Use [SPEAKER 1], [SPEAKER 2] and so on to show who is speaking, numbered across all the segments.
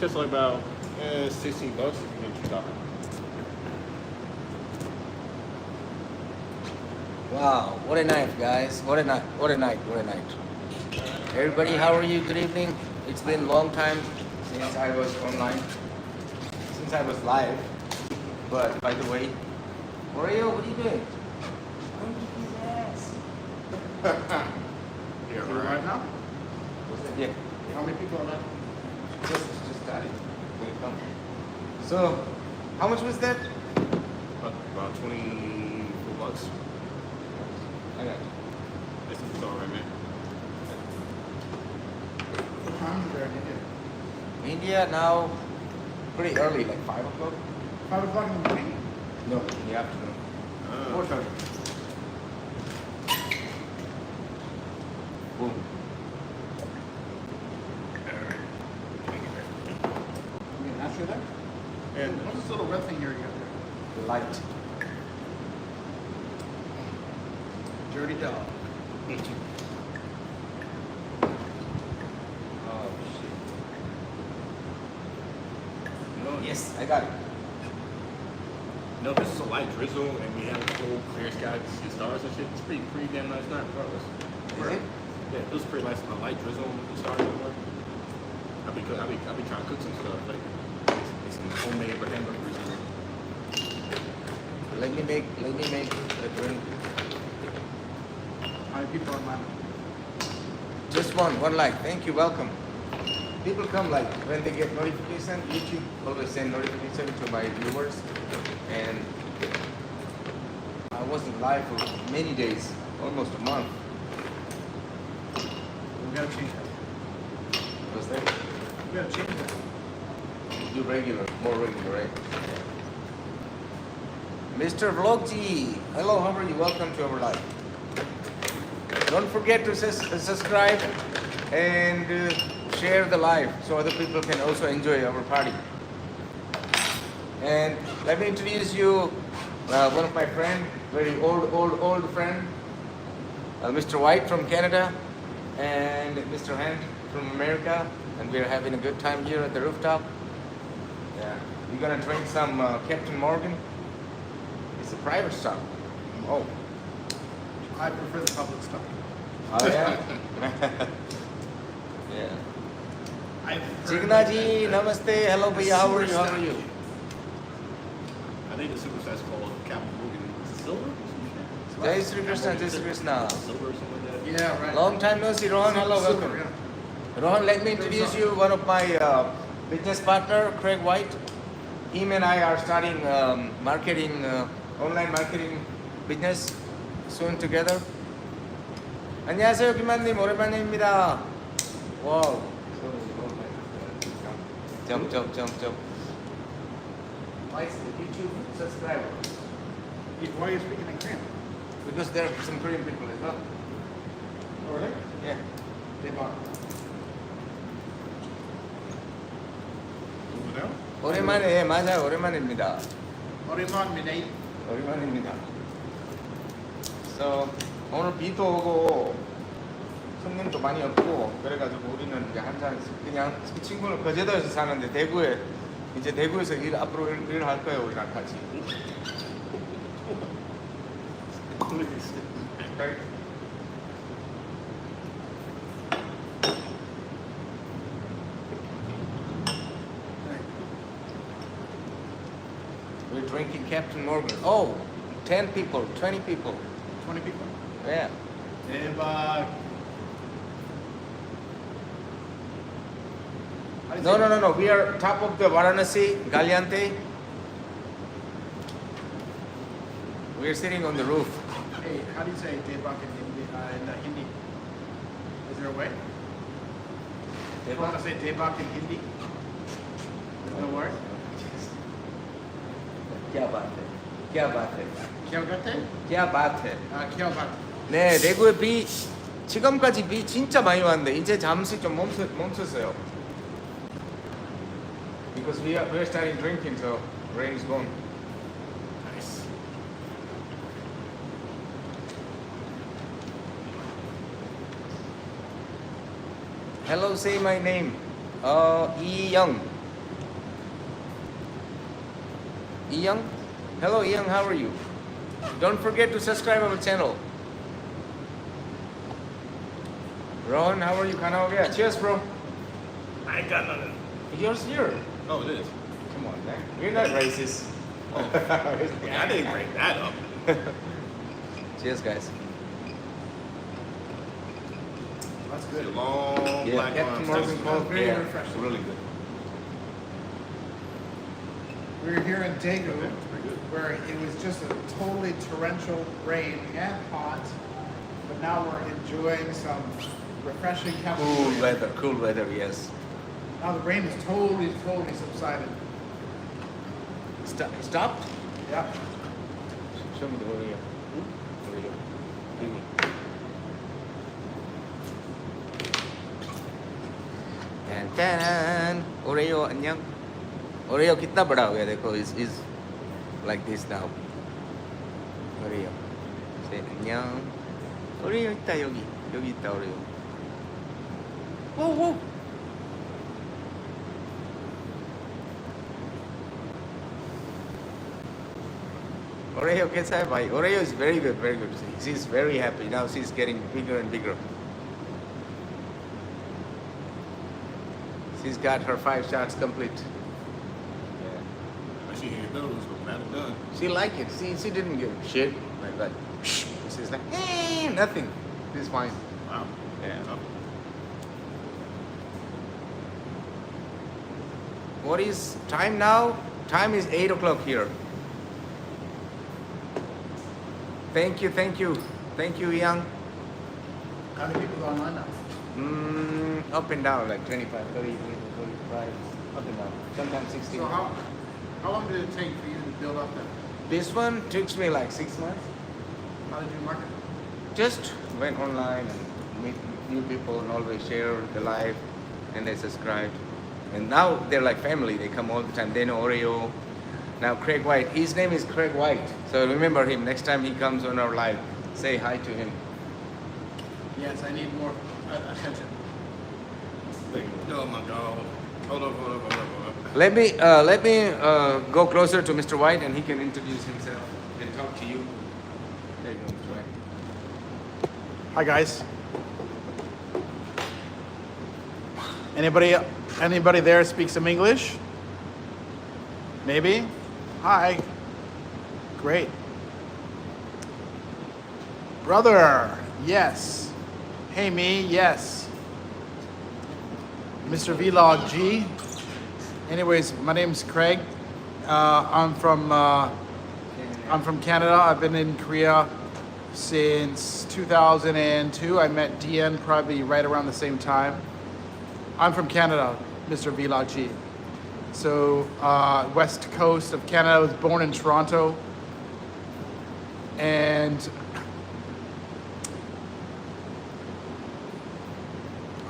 [SPEAKER 1] Just like about $16 if you get two toppers.
[SPEAKER 2] Wow, what a night, guys. What a night, what a night, what a night. Everybody, how are you? Good evening. It's been a long time since I was online, since I was live. But by the way, Oreo, what are you doing? Don't kick his ass.
[SPEAKER 1] Here,
[SPEAKER 3] Right now?
[SPEAKER 2] What's that? Yeah,
[SPEAKER 3] How many people are left?
[SPEAKER 2] just got it. When it comes. So, how much was that?
[SPEAKER 1] about $24.
[SPEAKER 2] I got it.
[SPEAKER 1] This is all right, man.
[SPEAKER 3] What time is there in India?
[SPEAKER 2] India now, pretty early, like 5 o'clock.
[SPEAKER 3] 5 o'clock in the morning?
[SPEAKER 2] No, in the afternoon. 4:30. Boom.
[SPEAKER 3] You can ask you that?
[SPEAKER 1] And
[SPEAKER 3] What's this little red thing here you got there?
[SPEAKER 2] The light.
[SPEAKER 3] Dirty dog.
[SPEAKER 2] Oh shit. Yes, I got it.
[SPEAKER 1] no, this is a light drizzle, and we have a full clear sky to see the stars and shit. It's pretty damn nice night, regardless.
[SPEAKER 2] Is it?
[SPEAKER 1] Yeah, it was pretty nice. A light drizzle with the stars and what. I'll be trying to cook some stuff, like make some homemade hamburgers.
[SPEAKER 2] Let me make a drink.
[SPEAKER 3] How many people are online?
[SPEAKER 2] Just one like. Thank you, welcome. People come like when they get notification. YouTube always send notification to my viewers, and I wasn't live for many days, almost a month.
[SPEAKER 3] We gotta change that.
[SPEAKER 2] Was there?
[SPEAKER 3] We gotta change that.
[SPEAKER 2] Do regular, more regular, right? Mr. Vlogji, hello, how are you? Welcome to our live. Don't forget to subscribe and share the live so other people can also enjoy our party. And let me introduce you one of my friend, very old friend, Mr. White from Canada, and Mr. Hand from America, and we're having a good time here at the rooftop. Yeah, we're gonna drink some Captain Morgan. It's a private stop. Oh.
[SPEAKER 3] I prefer the public stuff.
[SPEAKER 2] Oh yeah? Yeah.
[SPEAKER 3] I prefer
[SPEAKER 2] Chigna ji, namaste. Hello bhaiya, how are you? How are you?
[SPEAKER 1] I think the super size called Captain Morgan Silver.
[SPEAKER 2] Jai Sri Krishna, Jai Sri Krishna.
[SPEAKER 1] Silver or something like that.
[SPEAKER 3] Yeah, right.
[SPEAKER 2] Long time no see, Rohan. Hello,
[SPEAKER 3] Silver,
[SPEAKER 2] welcome.
[SPEAKER 3] yeah.
[SPEAKER 2] Rohan, let me introduce you one of my business partner, Craig White. Him and I are starting marketing, online marketing business soon together. 안녕하세요, 김만님. 오랜만입니다. 와우. Jump. Why is the YouTube subscriber?
[SPEAKER 3] Why are you speaking in Korean?
[SPEAKER 2] Because there are some Korean people as well.
[SPEAKER 3] Oh, really?
[SPEAKER 2] Yeah.
[SPEAKER 3] 대박.
[SPEAKER 1] 누구세요?
[SPEAKER 2] 오랜만에, 맞아요. 오랜만입니다.
[SPEAKER 3] 오랜만입니다.
[SPEAKER 2] So, 오늘 비도 오고 손님도 많이 없고 그래가지고 우리는 이제 한잔 그냥 친구는 거제도에서 사는데 대구에 이제 대구에서 앞으로 일을 할 거예요, 우리랑 같이. Okay. We're drinking Captain Morgan. Oh, 10 people, 20 people.
[SPEAKER 3] 20 people.
[SPEAKER 2] Yeah.
[SPEAKER 3] 대박.
[SPEAKER 2] No. We are top of the Varanasi, Galiante. We are sitting on the roof.
[SPEAKER 3] Hey, how do you say 대박 in Hindi? Is there a way? You want to say 대박 in Hindi? There's no word?
[SPEAKER 2] क्या बात है? क्या बात है? क्या बात है?
[SPEAKER 3] क्या बात?
[SPEAKER 2] 네, 대구에 비 지금까지 비 진짜 많이 왔는데 이제 잠시 좀 멈췄어요. Because we are starting drinking, so rain is gone.
[SPEAKER 1] Nice.
[SPEAKER 2] Hello, say my name. Yi Young. Young. Hello, Young. How are you? Don't forget to subscribe our channel. Ron, how are you? Kind of, yeah. Cheers, bro.
[SPEAKER 1] I ain't got nothing.
[SPEAKER 2] Yours here.
[SPEAKER 1] Oh, it is.
[SPEAKER 2] Come on, man. We're not racist.
[SPEAKER 1] Oh, I didn't bring that up.
[SPEAKER 2] Cheers, guys.
[SPEAKER 3] That's
[SPEAKER 1] It's a
[SPEAKER 3] good.
[SPEAKER 1] long
[SPEAKER 2] Yeah,
[SPEAKER 1] black
[SPEAKER 2] Captain
[SPEAKER 1] one.
[SPEAKER 2] Morgan Coke.
[SPEAKER 3] Very
[SPEAKER 2] Yeah,
[SPEAKER 3] refreshing.
[SPEAKER 2] really good.
[SPEAKER 3] We were here in Daegu,
[SPEAKER 1] Yeah, it's pretty good.
[SPEAKER 3] where it was just a totally torrential rain and hot, but now we're enjoying some refreshing cafeteria.
[SPEAKER 2] Cool weather, yes.
[SPEAKER 3] Now the rain is totally subsided.
[SPEAKER 2] Stopped?
[SPEAKER 3] Yeah.
[SPEAKER 2] Show me the Oreo. Oreo. Give me. Tan Oreo 안녕. Oreo कितना बड़ा हो गया देखो is like this now. Oreo. Say 안녕. Oreo 있다 여기 있다 Oreo. Whoa. Oreo कैसा है भाई? Oreo is very good. She's very happy now. She's getting bigger and bigger. She's got her 5 shots complete.
[SPEAKER 1] I see here those, but not done.
[SPEAKER 2] She liked it. She didn't give a shit like that. She's like, nothing. She's fine.
[SPEAKER 1] Wow.
[SPEAKER 2] Yeah.
[SPEAKER 1] Oh.
[SPEAKER 2] What is time now? Time is 8 o'clock here. Thank you, Yang.
[SPEAKER 3] How many people are online now?
[SPEAKER 2] Up and down, like 25, 30, 35, up and down. Sometimes 60.
[SPEAKER 3] So how long did it take for you to build up that?
[SPEAKER 2] This one took me like 6 months.
[SPEAKER 3] How did you market?
[SPEAKER 2] Just went online and meet new people and always share the live and they subscribed. And now they're like family. They come all the time. They know Oreo. Now Craig White. His name is Craig White. So remember him. Next time he comes on our live, say hi to him.
[SPEAKER 3] Yes, I need more attention.
[SPEAKER 1] Oh my God. Hold up.
[SPEAKER 2] Let me go closer to Mr. White and he can introduce himself and talk to you. There you go, Mr. White.
[SPEAKER 3] Hi guys. Anybody there speaks some English? Maybe? Hi. Great. Brother, yes. Hey me, yes. Mr. Vlog G. Anyways, my name's Craig. I'm from Canada. I've been in Korea since 2002. I met DN probably right around the same time. I'm from Canada, Mr. Vlog G. So west coast of Canada. I was born in Toronto, and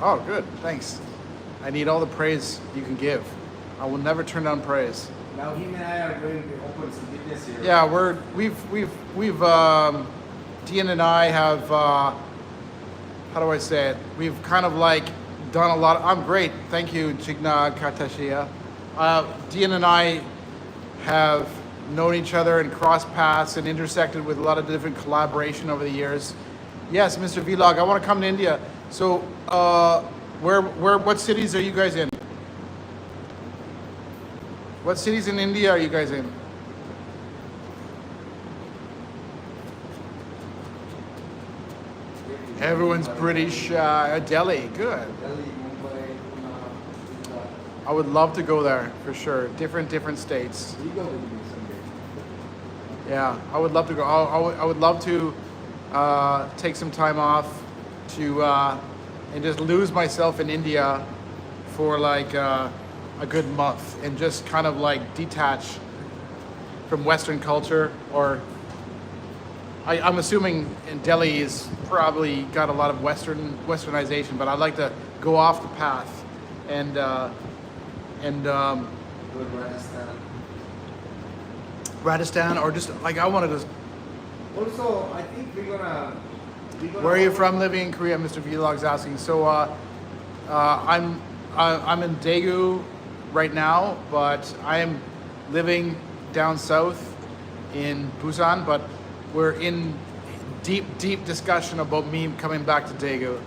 [SPEAKER 3] oh, good, thanks. I need all the praise you can give. I will never turn down praise.
[SPEAKER 2] Now him and I are going to open some business here.
[SPEAKER 3] Yeah, we've Dean and I have how do I say it? We've kind of like done a lot. I'm great, thank you, Jigna Katashia. Dean and I have known each other and crossed paths and intersected with a lot of different collaboration over the years. Yes, Mr. Vlog, I want to come to India. So, what cities are you guys in? What cities in India are you guys in? Everyone's pretty shy. Delhi, good.
[SPEAKER 2] Delhi, Mumbai, Pune, Gujarat.
[SPEAKER 3] I would love to go there for sure. Different states.
[SPEAKER 2] You go with me someday.
[SPEAKER 3] Yeah, I would love to go. I would love to take some time off to and just lose myself in India for like a good month and just kind of like detach from Western culture. Or I'm assuming in Delhi is probably got a lot of Westernization, but I'd like to go off the path and
[SPEAKER 2] Go to Rajasthan.
[SPEAKER 3] Rajasthan, or just like I wanted to.
[SPEAKER 2] Also, I think we're gonna
[SPEAKER 3] Where are you from, living in Korea? Mr. Vlog's asking. So I'm in Daegu right now, but I am living down south in Busan, but we're in deep discussion about me coming back to Daegu.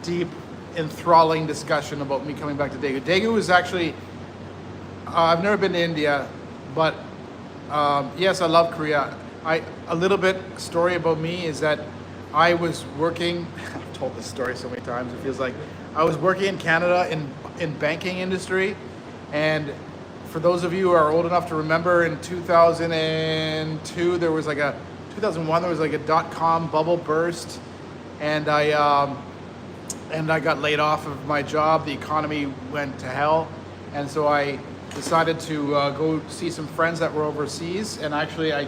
[SPEAKER 3] Deep, enthralling discussion about me coming back to Daegu. Daegu is actually, I've never been to India, but yes, I love Korea. A little bit story about me is that I was working, I've told this story so many times, it feels like, I was working in Canada in banking industry, and for those of you who are old enough to remember, in 2002, 2001, there was like a dot-com bubble burst, and I got laid off of my job. The economy went to hell, and so I decided to go see some friends that were overseas. And actually, I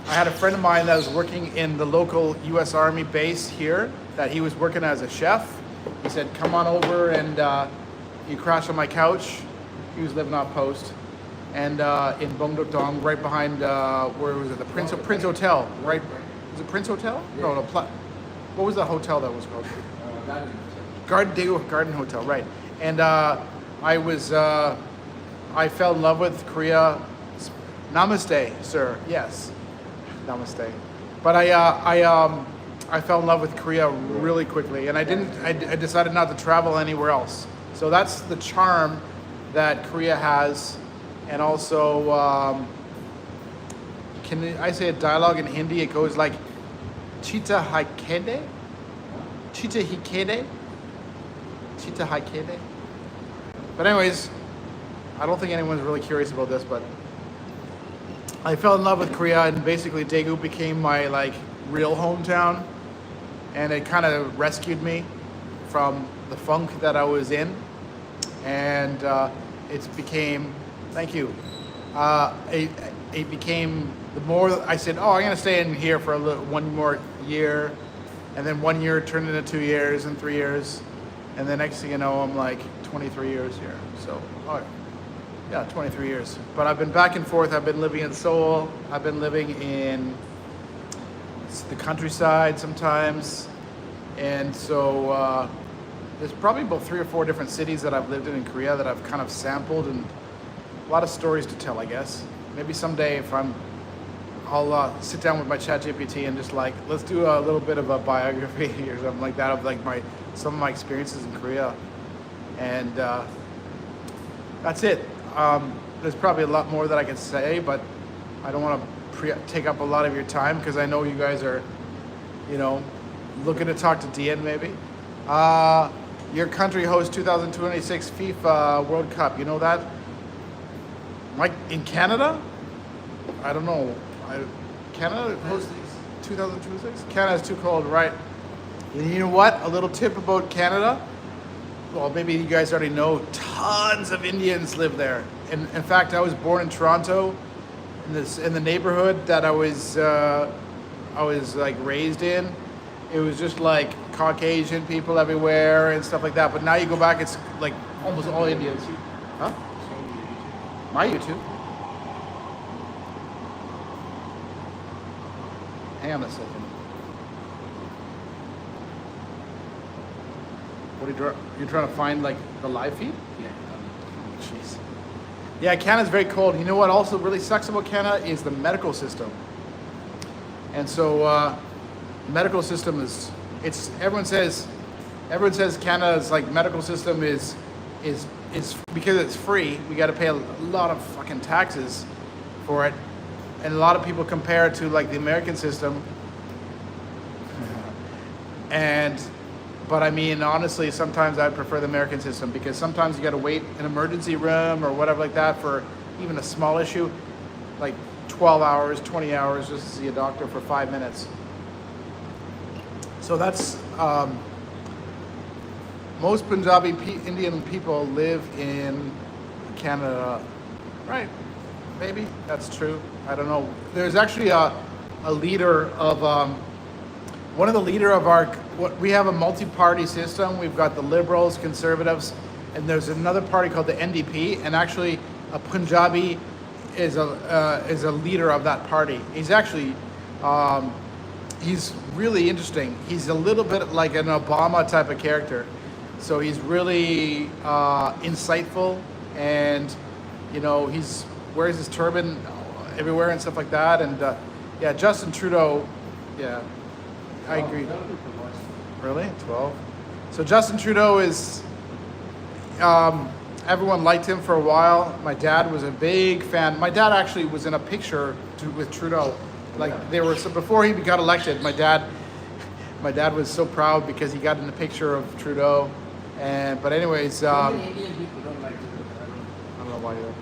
[SPEAKER 3] had a friend of mine that was working in the local U.S. Army base here, that he was working as a chef. He said, come on over and you crash on my couch. He was living off post. And in Bongdok-dong, right behind, where was it? The Prince Hotel, right? Was it Prince Hotel? No, what was the hotel that was called? Garden Hotel, right. And I fell in love with Korea. Namaste, sir, yes. Namaste. But I fell in love with Korea really quickly, and I decided not to travel anywhere else. So that's the charm that Korea has. And also, can I say a dialogue in Hindi? It goes like, Chita Haikede? Chita Hikede? Chita Haikede? But anyways, I don't think anyone's really curious about this, but I fell in love with Korea, and basically Daegu became my like real hometown, and it kind of rescued me from the funk that I was in, and it became, thank you, it became, the more I said, oh, I'm gonna stay in here for one more year, and then 1 year turned into 2 years and 3 years, and the next thing you know, I'm like 23 years here. So, yeah, 23 years. But I've been back and forth. I've been living in Seoul. I've been living in the countryside sometimes. And so there's probably about 3 or 4 different cities that I've lived in Korea that I've kind of sampled, and a lot of stories to tell, I guess. Maybe someday if I'll sit down with my ChatGPT and just like, let's do a little bit of a biography or something like that of like some of my experiences in Korea. And that's it. There's probably a lot more that I could say, but I don't want to take up a lot of your time, because I know you guys are, looking to talk to Dian maybe. Your country hosts 2026 FIFA World Cup. You know that? Like in Canada? I don't know. Canada hosts 2026? Canada's too cold, right? And you know what? A little tip about Canada. Well, maybe you guys already know, tons of Indians live there. In fact, I was born in Toronto, in the neighborhood that I was like raised in. It was just like Caucasian people everywhere and stuff like that. But now you go back, it's like almost all Indians. Huh? My YouTube. Hang on a second. What are you're trying to find like the live feed?
[SPEAKER 1] Yeah.
[SPEAKER 3] Oh, jeez. Yeah, Canada's very cold. You know what also really sucks about Canada is the medical system. And so medical system is, everyone says Canada's like medical system is because it's free, we got to pay a lot of fucking taxes for it. And a lot of people compare it to like the American system. But I mean, honestly, sometimes I prefer the American system, because sometimes you got to wait in an emergency room or whatever like that for even a small issue, like 12 hours, 20 hours just to see a doctor for 5 minutes. So that's, most Punjabi Indian people live in Canada, right? Maybe that's true. I don't know. There's actually a leader of, one of the leader of we have a multi-party system. We've got the Liberals, Conservatives, and there's another party called the NDP. And actually, a Punjabi is a leader of that party. He's actually, he's really interesting. He's a little bit like an Obama type of character. So he's really insightful, and he's wears his turban everywhere and stuff like that. And yeah, Justin Trudeau, yeah, I agree. Really? 12? So Justin Trudeau is, everyone liked him for a while. My dad was a big fan. My dad actually was in a picture with Trudeau. Like they were, so before he got elected, my dad was so proud because he got in the picture of Trudeau. But anyways,
[SPEAKER 2] Indian people don't like Trudeau.
[SPEAKER 3] I don't know why either.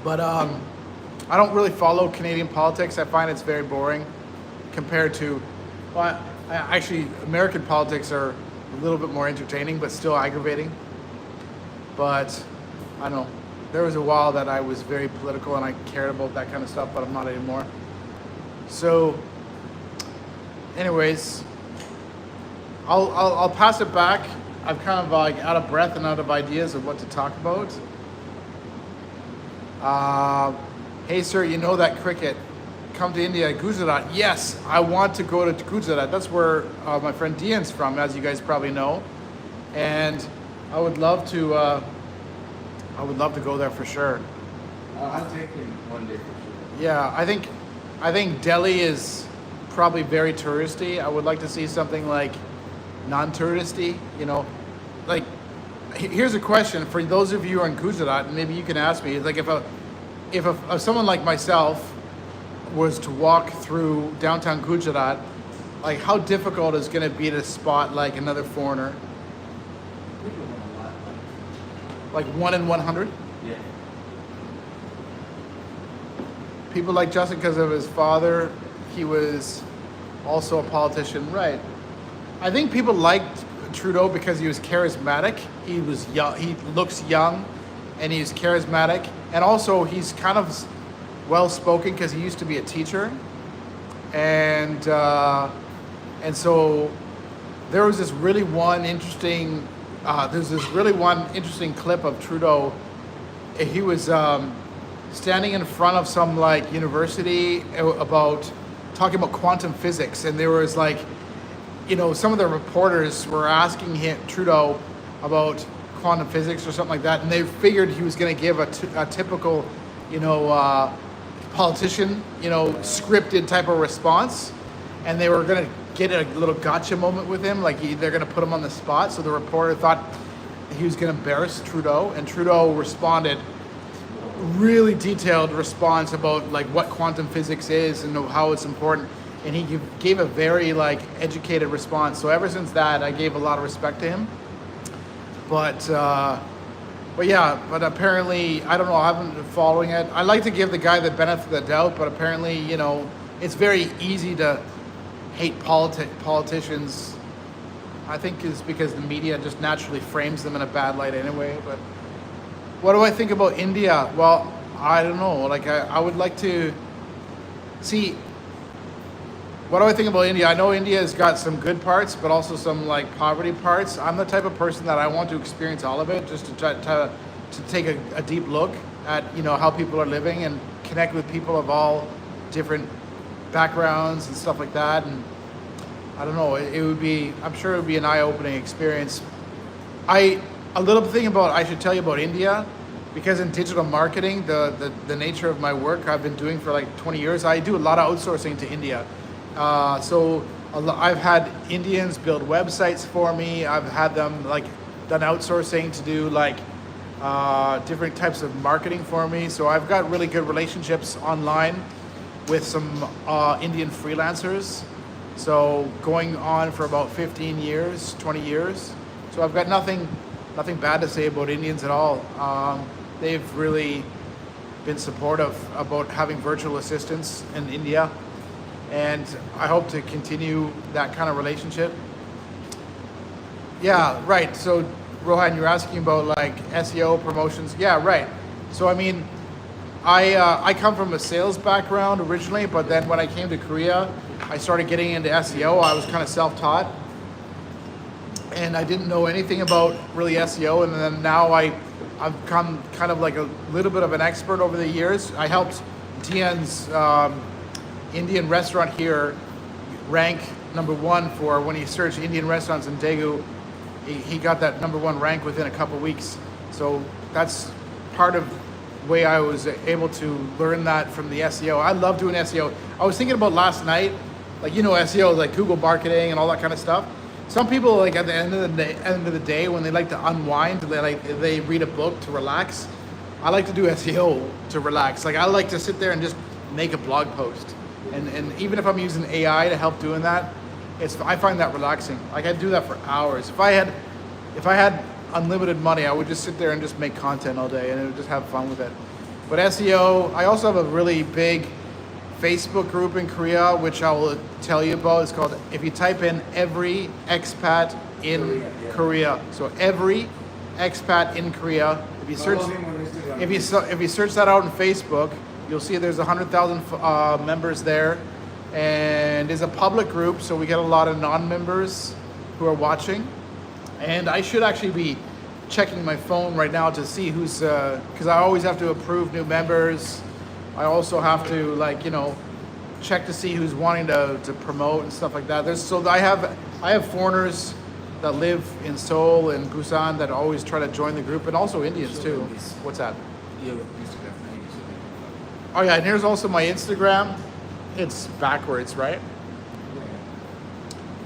[SPEAKER 3] But I don't really follow Canadian politics. I find it's very boring compared to, well, actually, American politics are a little bit more entertaining, but still aggravating. But I don't know. There was a while that I was very political and I cared about that kind of stuff, but I'm not anymore. So, anyways, I'll pass it back. I'm kind of like out of breath and out of ideas of what to talk about. Hey sir, you know that cricket? Come to India, Gujarat. Yes, I want to go to Gujarat. That's where my friend Dian's from, as you guys probably know. And I would love to go there for sure.
[SPEAKER 2] I'll take him one day for sure.
[SPEAKER 3] Yeah, I think Delhi is probably very touristy. I would like to see something like non-touristy, you know. Like, here's a question for those of you who are in Gujarat, and maybe you can ask me, like if someone like myself was to walk through downtown Gujarat, like how difficult is going to be to spot like another foreigner?
[SPEAKER 2] People know a lot.
[SPEAKER 3] Like 1 in 100?
[SPEAKER 2] Yeah.
[SPEAKER 3] People like Justin because of his father, he was also a politician, right? I think people liked Trudeau because he was charismatic. He was young. He looks young, and he's charismatic, and also he's kind of well-spoken because he used to be a teacher, and so there was this really one interesting. There's this really one interesting clip of Trudeau. He was standing in front of some like university about talking about quantum physics, and there was like, you know, some of the reporters were asking him, Trudeau, about quantum physics or something like that, and they figured he was going to give a typical, you know, politician, you know, scripted type of response, and they were going to get a little gotcha moment with him, like they're going to put him on the spot. So the reporter thought he was going to embarrass Trudeau, and Trudeau responded, really detailed response about like what quantum physics is and how it's important. And he gave a very like educated response. So ever since that, I gave a lot of respect to him. But yeah, but apparently, I don't know, I haven't been following it. I like to give the guy the benefit of the doubt, but apparently, you know, it's very easy to hate politicians. I think it's because the media just naturally frames them in a bad light anyway. But what do I think about India? Well, I don't know. Like, I would like to see. What do I think about India? I know India has got some good parts, but also some like poverty parts. I'm the type of person that I want to experience all of it, just to try to take a deep look at, you know, how people are living and connect with people of all different backgrounds and stuff like that. And I don't know, it would be, I'm sure it would be an eye-opening experience. A little thing about, I should tell you about India, because in digital marketing, the nature of my work I've been doing for like 20 years, I do a lot of outsourcing to India. So I've had Indians build websites for me. I've had them like done outsourcing to do like different types of marketing for me. So I've got really good relationships online with some Indian freelancers. So going on for about 15 years, 20 years. So I've got nothing bad to say about Indians at all. They've really been supportive about having virtual assistants in India. And I hope to continue that kind of relationship. Yeah, right. So Rohan, you're asking about like SEO promotions. Yeah, right. So I mean, I come from a sales background originally, but then when I came to Korea, I started getting into SEO. I was kind of self-taught, and I didn't know anything about really SEO. And then now I've come kind of like a little bit of an expert over the years. I helped Dian's Indian restaurant here rank #1 for when he searched Indian restaurants in Daegu. He got that #1 rank within a couple weeks. So that's part of way I was able to learn that from the SEO. I love doing SEO. I was thinking about last night, like, you know, SEO is like Google marketing and all that kind of stuff. Some people, like, at the end of the day, when they like to unwind, they read a book to relax. I like to do SEO to relax. Like, I like to sit there and just make a blog post. And even if I'm using AI to help doing that, I find that relaxing. Like, I do that for hours. If I had unlimited money, I would just sit there and just make content all day and I would just have fun with it. But SEO, I also have a really big Facebook group in Korea, which I will tell you about. It's called, if you type in every expat in Korea. So every expat in Korea. If you search that out on Facebook, you'll see there's 100,000 members there, and it's a public group, so we get a lot of non-members who are watching. And I should actually be checking my phone right now to see who's, because I always have to approve new members. I also have to, like, you know, check to see who's wanting to promote and stuff like that. I have foreigners that live in Seoul and Busan that always try to join the group, and also Indians too. What's that? Oh yeah, and here's also my Instagram. It's backwards, right?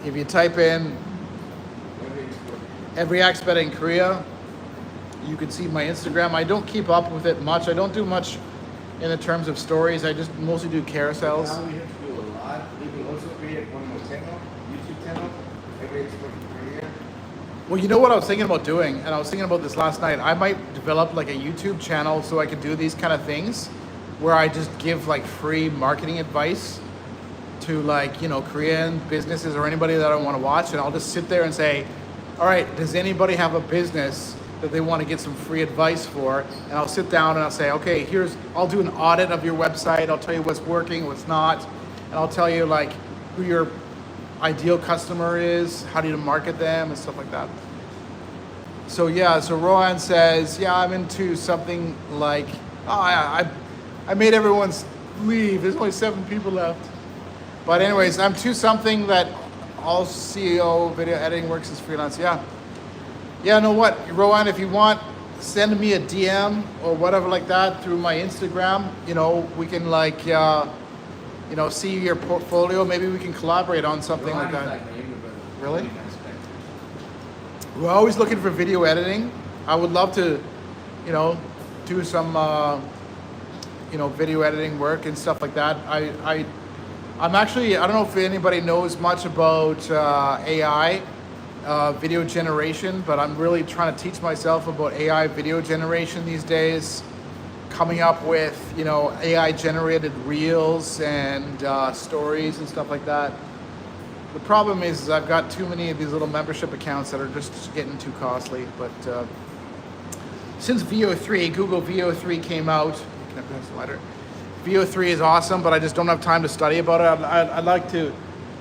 [SPEAKER 3] If you type in every expat in Korea, you can see my Instagram. I don't keep up with it much. I don't do much in the terms of stories. I just mostly do carousels.
[SPEAKER 2] Now we have to do a lot. We will also create one more channel, YouTube channel, every expert in Korea.
[SPEAKER 3] Well, you know what I was thinking about doing, and I was thinking about this last night. I might develop like a YouTube channel so I could do these kind of things, where I just give like free marketing advice to, like, you know, Korean businesses or anybody that I want to watch, and I'll just sit there and say, all right, does anybody have a business that they want to get some free advice for? And I'll sit down and I'll say, okay, I'll do an audit of your website. I'll tell you what's working, what's not, and I'll tell you like who your ideal customer is, how do you market them, and stuff like that. So yeah, so Rohan says, yeah, I'm into something like, I made everyone leave. There's only 7 people left. But anyways, I'm to something that all CEO video editing works as freelance. Yeah. Yeah, know what, Rohan, if you want, send me a DM or whatever like that through my Instagram. You know, we can like, you know, see your portfolio. Maybe we can collaborate on something like that. Really? We're always looking for video editing. I would love to, you know, do some, you know, video editing work and stuff like that. I'm actually, I don't know if anybody knows much about AI video generation, but I'm really trying to teach myself about AI video generation these days, coming up with, you know, AI generated reels and stories and stuff like that. The problem is I've got too many of these little membership accounts that are just getting too costly. But since VO3, Google VO3 came out, can I pass the lighter? VO3 is awesome, but I just don't have time to study about it. I'd like to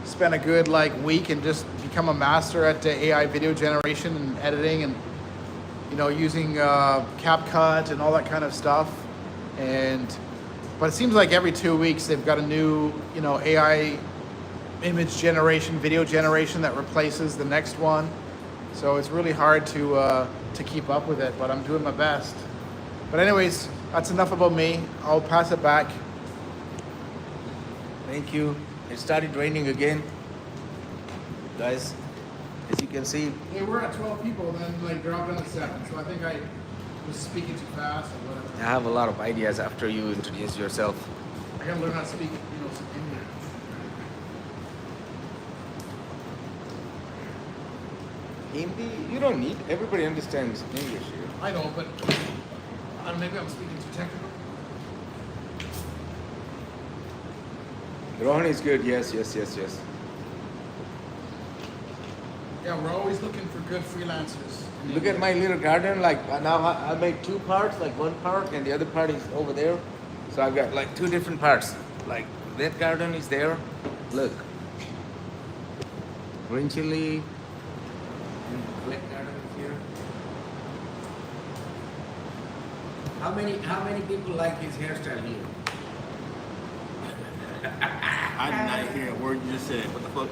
[SPEAKER 3] spend a good like week and just become a master at AI video generation and editing, and, you know, using CapCut and all that kind of stuff. But it seems like every 2 weeks they've got a new, you know, AI image generation, video generation that replaces the next one. So it's really hard to keep up with it, but I'm doing my best. But anyways, that's enough about me. I'll pass it back.
[SPEAKER 2] Thank you. It started raining again. Guys, as you can see.
[SPEAKER 3] Yeah, we're at 12 people, and then like dropped down to 7. So I think I was speaking too fast or whatever.
[SPEAKER 2] I have a lot of ideas after you introduce yourself.
[SPEAKER 3] I gotta learn how to speak, you know, some Indian.
[SPEAKER 2] Hindi, you don't need. Everybody understands English here.
[SPEAKER 3] I know, but maybe I'm speaking too technical.
[SPEAKER 2] Rohan is good. Yes.
[SPEAKER 3] Yeah, we're always looking for good freelancers.
[SPEAKER 2] Look at my little garden. Like now I made 2 parts, like one part and the other part is over there. So I've got like 2 different parts. Like that garden is there. Look. Green chili. And black garden is here.
[SPEAKER 4] How many people like his hairstyle here?
[SPEAKER 1] I did not hear a word you just said. What the fuck?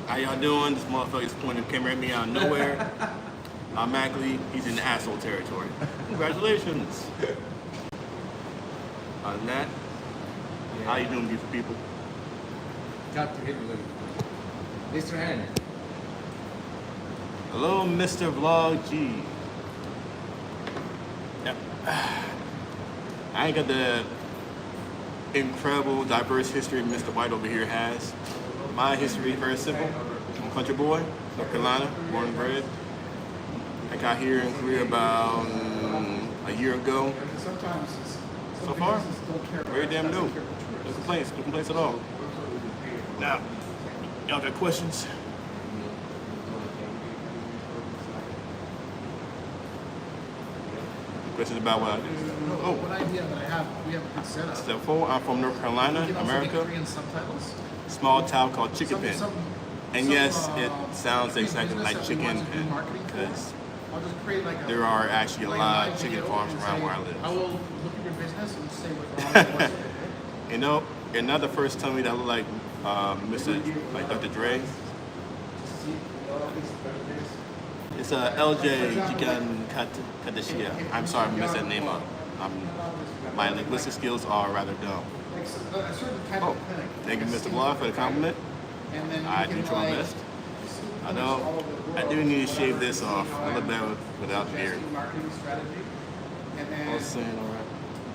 [SPEAKER 1] How y'all doing? This motherfucker's pointing the camera at me out of nowhere. automatically he's in the asshole territory. Congratulations. Other than that, how you doing, beautiful people?
[SPEAKER 2] Talk to him a little. Mr. Hand.
[SPEAKER 1] Hello, Mr. Vlog G. Yep. I ain't got the incredible, diverse history Mr. White over here has. My history is very simple. I'm a country boy, North Carolina, born and bred. I got here in Korea about a year ago. So far, very damn new. No complaints at all. Now, y'all got questions? Questions about what I do?
[SPEAKER 3] Oh, what idea that I have? We have a good setup.
[SPEAKER 1] Step 4, I'm from North Carolina,
[SPEAKER 3] You can also
[SPEAKER 1] America.
[SPEAKER 3] get Korean subtitles.
[SPEAKER 1] Small town called Chicken Pen. And
[SPEAKER 3] some,
[SPEAKER 1] yes, it sounds
[SPEAKER 3] big
[SPEAKER 1] exactly
[SPEAKER 3] business
[SPEAKER 1] like
[SPEAKER 3] that we
[SPEAKER 1] chicken
[SPEAKER 3] want to do
[SPEAKER 1] pen
[SPEAKER 3] marketing for.
[SPEAKER 1] because
[SPEAKER 3] I'll just create like a,
[SPEAKER 1] there are actually a
[SPEAKER 3] like
[SPEAKER 1] lot
[SPEAKER 3] live
[SPEAKER 1] of chicken
[SPEAKER 3] video
[SPEAKER 1] farms
[SPEAKER 3] and
[SPEAKER 1] around
[SPEAKER 3] say,
[SPEAKER 1] where I live.
[SPEAKER 3] I will look at your business and say what's wrong and what's
[SPEAKER 1] You know, you're not the first telling me that I look like like Dr. Dre. It's LJ Jigan Kadeshia. I'm sorry, I messed that name up. My linguistic skills are rather dumb.
[SPEAKER 3] like a certain type
[SPEAKER 1] Oh,
[SPEAKER 3] of clinic.
[SPEAKER 1] thank you, Mr. Blah, for the compliment.
[SPEAKER 3] And then
[SPEAKER 1] I
[SPEAKER 3] you
[SPEAKER 1] do
[SPEAKER 3] can,
[SPEAKER 1] try my
[SPEAKER 3] like,
[SPEAKER 1] best. I
[SPEAKER 3] all
[SPEAKER 1] know
[SPEAKER 3] over the
[SPEAKER 1] I do
[SPEAKER 3] world,
[SPEAKER 1] need to shave this off a little bit without beard.
[SPEAKER 3] suggesting marketing strategy. And
[SPEAKER 1] I
[SPEAKER 3] then
[SPEAKER 1] was saying, all right.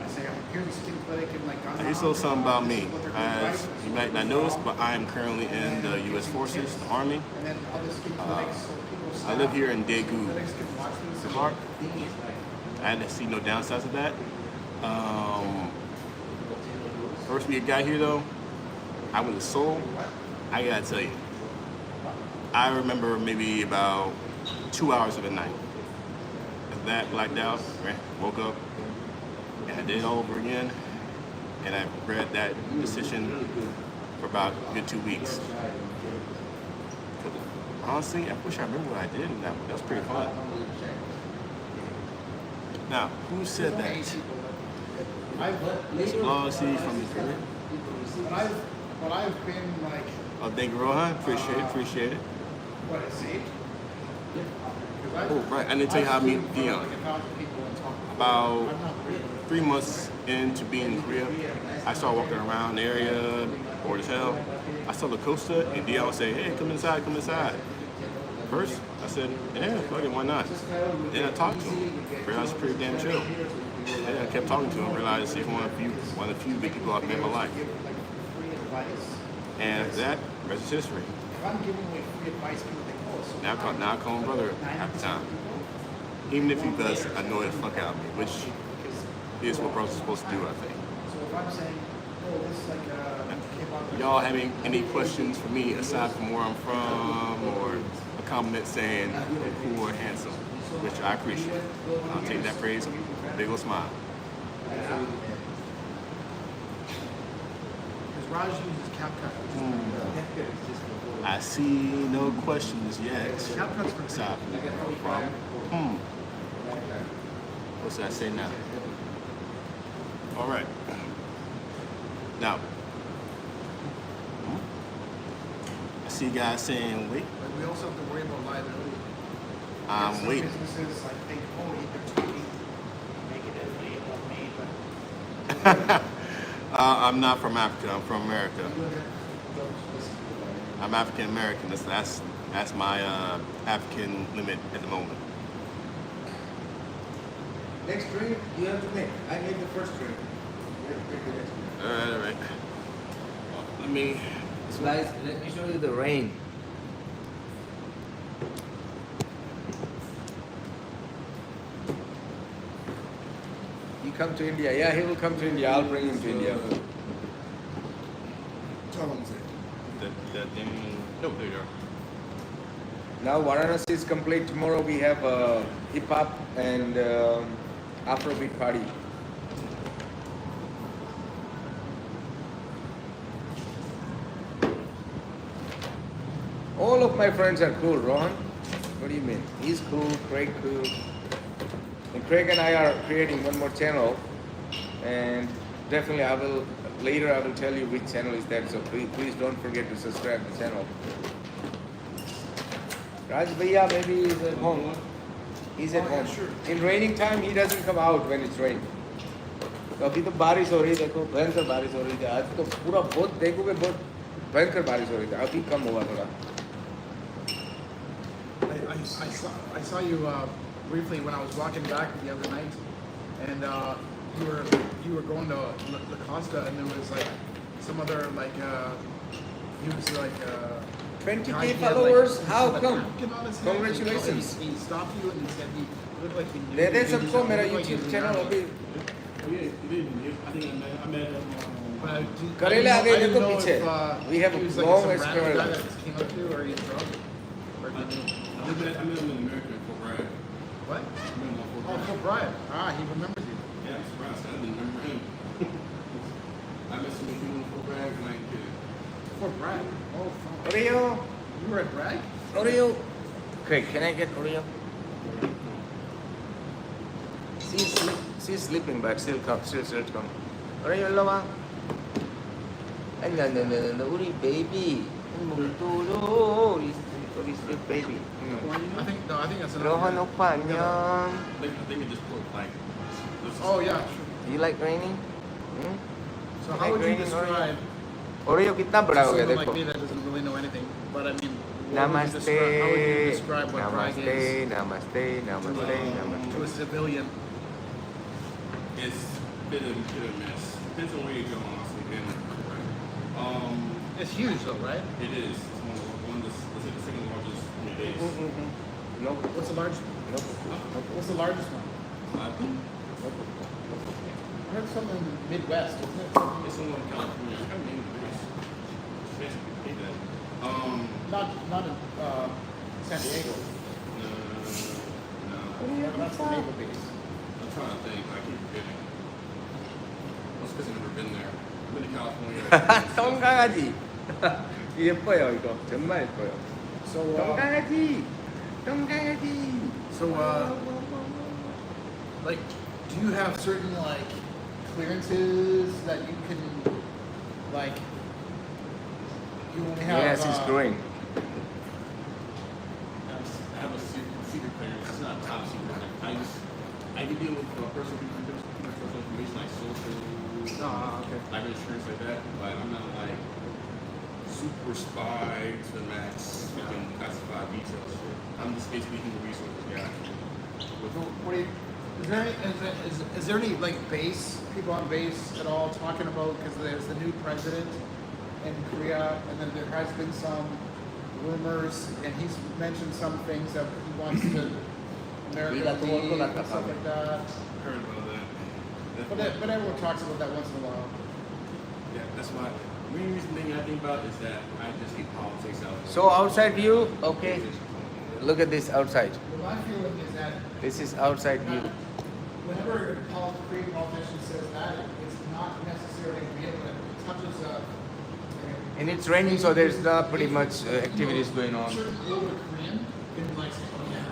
[SPEAKER 3] I say, here's a skin clinic in like
[SPEAKER 1] I used to know something about me. As you might not notice, but I am currently in the U.S. Forces, the Army.
[SPEAKER 3] And then other skin clinics, so people
[SPEAKER 1] I live here in Daegu,
[SPEAKER 3] clinics can watch these.
[SPEAKER 1] Park. I didn't see no downsides of that. First week I got here though, I went to Seoul. I gotta tell you, I remember maybe about 2 hours of the night. After that, blacked out, woke up, and I did it all over again. And I read that decision for about a good 2 weeks. Honestly, I wish I remember what I did. That was pretty fun. Now, who said that? This vlog see from the Korea.
[SPEAKER 3] But I've been like,
[SPEAKER 1] Oh, thank you, Rohan. Appreciate it.
[SPEAKER 3] what I see.
[SPEAKER 1] Oh, right. I didn't tell you how I meet Dion.
[SPEAKER 3] Like 1,000 people and talk.
[SPEAKER 1] About
[SPEAKER 3] I'm not really.
[SPEAKER 1] 3 months into being in Korea, I started walking around the area, bored as hell. I saw the Costa, and Dion would say, hey, come inside. First, I said, yeah, fuck it, why not? Then I talked to him, realized he's pretty damn chill. Then I kept talking to him, realized he's one of the few big people I've met in my life. And after that, rest is history.
[SPEAKER 3] If I'm giving away free advice, people think, oh, so
[SPEAKER 1] Now I call him brother half the time. Even if he does annoy the fuck out of me, which is what brothers are supposed to do, I think.
[SPEAKER 3] So if I'm saying, oh, this is like a
[SPEAKER 1] Y'all having any questions for me aside from where I'm from or a compliment saying I'm cool or handsome, which I appreciate. I'll take that praise with a big ol' smile.
[SPEAKER 3] Because Raj uses CapCut.
[SPEAKER 1] I see no questions yet.
[SPEAKER 3] CapCut's for
[SPEAKER 1] Aside from where I'm from. What should I say now? All right. Now, I see guys saying, wait,
[SPEAKER 3] But we also have to worry about liability.
[SPEAKER 1] I'm
[SPEAKER 3] Some
[SPEAKER 1] waiting.
[SPEAKER 3] businesses like think, oh, they're tweaking, make it every of me, but
[SPEAKER 1] I'm not from Africa. I'm from America. I'm African American. That's my African limit at the moment.
[SPEAKER 2] Next drink you have to make. I made the first drink. You have to make the next drink.
[SPEAKER 1] All right. Let me.
[SPEAKER 2] Guys, let me show you the rain. You come to India. Yeah, he will come to India. I'll bring him to India.
[SPEAKER 1] That thing. No, there you are.
[SPEAKER 2] Now Varanasi is complete. Tomorrow we have a hip hop and Afrobeat party. All of my friends are cool, Rohan. What do you mean? He's cool, Craig cool. And Craig and I are creating one more channel, and definitely I will tell you which channel is that, so please don't forget to subscribe to the channel. Raj Bhaiya maybe is at home. He's at
[SPEAKER 3] Oh, yeah,
[SPEAKER 2] home.
[SPEAKER 3] sure.
[SPEAKER 2] In raining time, he doesn't come out when it's raining. तो अभी तो बारिश हो रही है देखो भयंकर बारिश हो रही थी आज तो पूरा बहुत देखोगे बहुत भयंकर बारिश हो रही थी अभी कम हुआ थोड़ा
[SPEAKER 3] I saw you briefly when I was walking back the other night, and you were going to La Costa, and there was like some other like he was like
[SPEAKER 2] 20K
[SPEAKER 3] guy, he had,
[SPEAKER 2] followers?
[SPEAKER 3] like,
[SPEAKER 2] How
[SPEAKER 3] a
[SPEAKER 2] come?
[SPEAKER 3] napkin on his head.
[SPEAKER 2] Congratulations.
[SPEAKER 3] He stopped you and he said he looked like he knew
[SPEAKER 2] they they
[SPEAKER 3] you.
[SPEAKER 2] सबको मेरा
[SPEAKER 3] He looked like he
[SPEAKER 2] YouTube
[SPEAKER 3] was
[SPEAKER 2] channel
[SPEAKER 3] around.
[SPEAKER 2] अभी
[SPEAKER 1] Oh, yeah, you did. I think I met him.
[SPEAKER 3] But I
[SPEAKER 2] करेले
[SPEAKER 3] didn't
[SPEAKER 2] आगे
[SPEAKER 3] know- I didn't
[SPEAKER 2] देखो
[SPEAKER 3] know
[SPEAKER 2] पीछे.
[SPEAKER 3] if,
[SPEAKER 2] We have
[SPEAKER 3] he
[SPEAKER 2] a
[SPEAKER 3] was like
[SPEAKER 2] long
[SPEAKER 3] some random
[SPEAKER 2] experience.
[SPEAKER 3] guy that just came up to you, or he drunk. Or
[SPEAKER 1] I
[SPEAKER 3] did you-
[SPEAKER 1] met him in America in Fort Bragg.
[SPEAKER 3] What?
[SPEAKER 1] I met him in Fort
[SPEAKER 3] Oh,
[SPEAKER 1] Bragg.
[SPEAKER 3] Fort Bragg. Ah, he remembers you.
[SPEAKER 1] Yeah, I'm surprised. I didn't remember him. I met some people in Fort Bragg and I did.
[SPEAKER 3] Fort Bragg. Oh, fuck.
[SPEAKER 2] Oreo
[SPEAKER 3] You were at Bragg?
[SPEAKER 2] Oreo Craig can I get Oreo she's sleeping but still come Oreo lova no Uri baby multuro Uri sleep baby
[SPEAKER 3] I think that's another
[SPEAKER 2] Rohan
[SPEAKER 3] guy.
[SPEAKER 2] opa 안녕
[SPEAKER 1] I think it just put like. This
[SPEAKER 3] Oh yeah, sure.
[SPEAKER 2] you like raining
[SPEAKER 3] So how would you
[SPEAKER 2] Raining
[SPEAKER 3] describe
[SPEAKER 2] Oreo कितना बड़ा हो गया
[SPEAKER 3] someone like
[SPEAKER 2] देखो
[SPEAKER 3] me that doesn't really know anything? But I mean, how would you
[SPEAKER 2] Namaste
[SPEAKER 3] describe what Bragg
[SPEAKER 2] Namaste
[SPEAKER 3] is
[SPEAKER 2] Namaste Namaste Namaste
[SPEAKER 3] to a civilian?
[SPEAKER 1] It's hit or miss. Depends on where you're going. Also, again,
[SPEAKER 3] It's huge though, right?
[SPEAKER 1] it is. It's one of the second largest in the days.
[SPEAKER 2] No
[SPEAKER 3] What's the largest?
[SPEAKER 2] no
[SPEAKER 3] What's the largest one?
[SPEAKER 1] I think
[SPEAKER 3] I heard something in the Midwest, isn't it?
[SPEAKER 1] it's someone in California. I can't remember the place. Basically, hate that.
[SPEAKER 3] Not in San Diego.
[SPEAKER 1] No.
[SPEAKER 3] That's the naval base.
[SPEAKER 1] I'm trying to think. I keep forgetting. That's because I've never been there. I've been to California.
[SPEAKER 2] 똥강아지 예뻐요 이거 정말 예뻐요
[SPEAKER 3] So
[SPEAKER 2] 똥강아지 똥강아지
[SPEAKER 3] so like, do you have certain like clearances that you can like? You only have.
[SPEAKER 2] yes it's growing
[SPEAKER 1] I have a secret clearance. It's not top secret. I can deal with personal information like social,
[SPEAKER 3] Okay.
[SPEAKER 1] like insurance like that, but I'm not like super spy to the max. You can classify details. I'm just basically human resources guy.
[SPEAKER 3] What do you? Is there any like base people on base at all talking about, because there's the new president in Korea, and then there has been some rumors, and he's mentioned some things that he wants to America to lead and stuff like that.
[SPEAKER 1] Heard about that.
[SPEAKER 3] But everyone talks about that once in a while.
[SPEAKER 1] Yeah, that's why. The main reason thing I think about is that I just hate politics out.
[SPEAKER 2] so outside view okay look at this outside
[SPEAKER 3] Well, my feeling is that
[SPEAKER 2] this is outside view
[SPEAKER 3] whenever a Korean politician says that, it's not necessarily real, but it touches
[SPEAKER 2] and it's raining so there's not pretty much activities going on
[SPEAKER 3] certain older Korean can like say, oh yeah,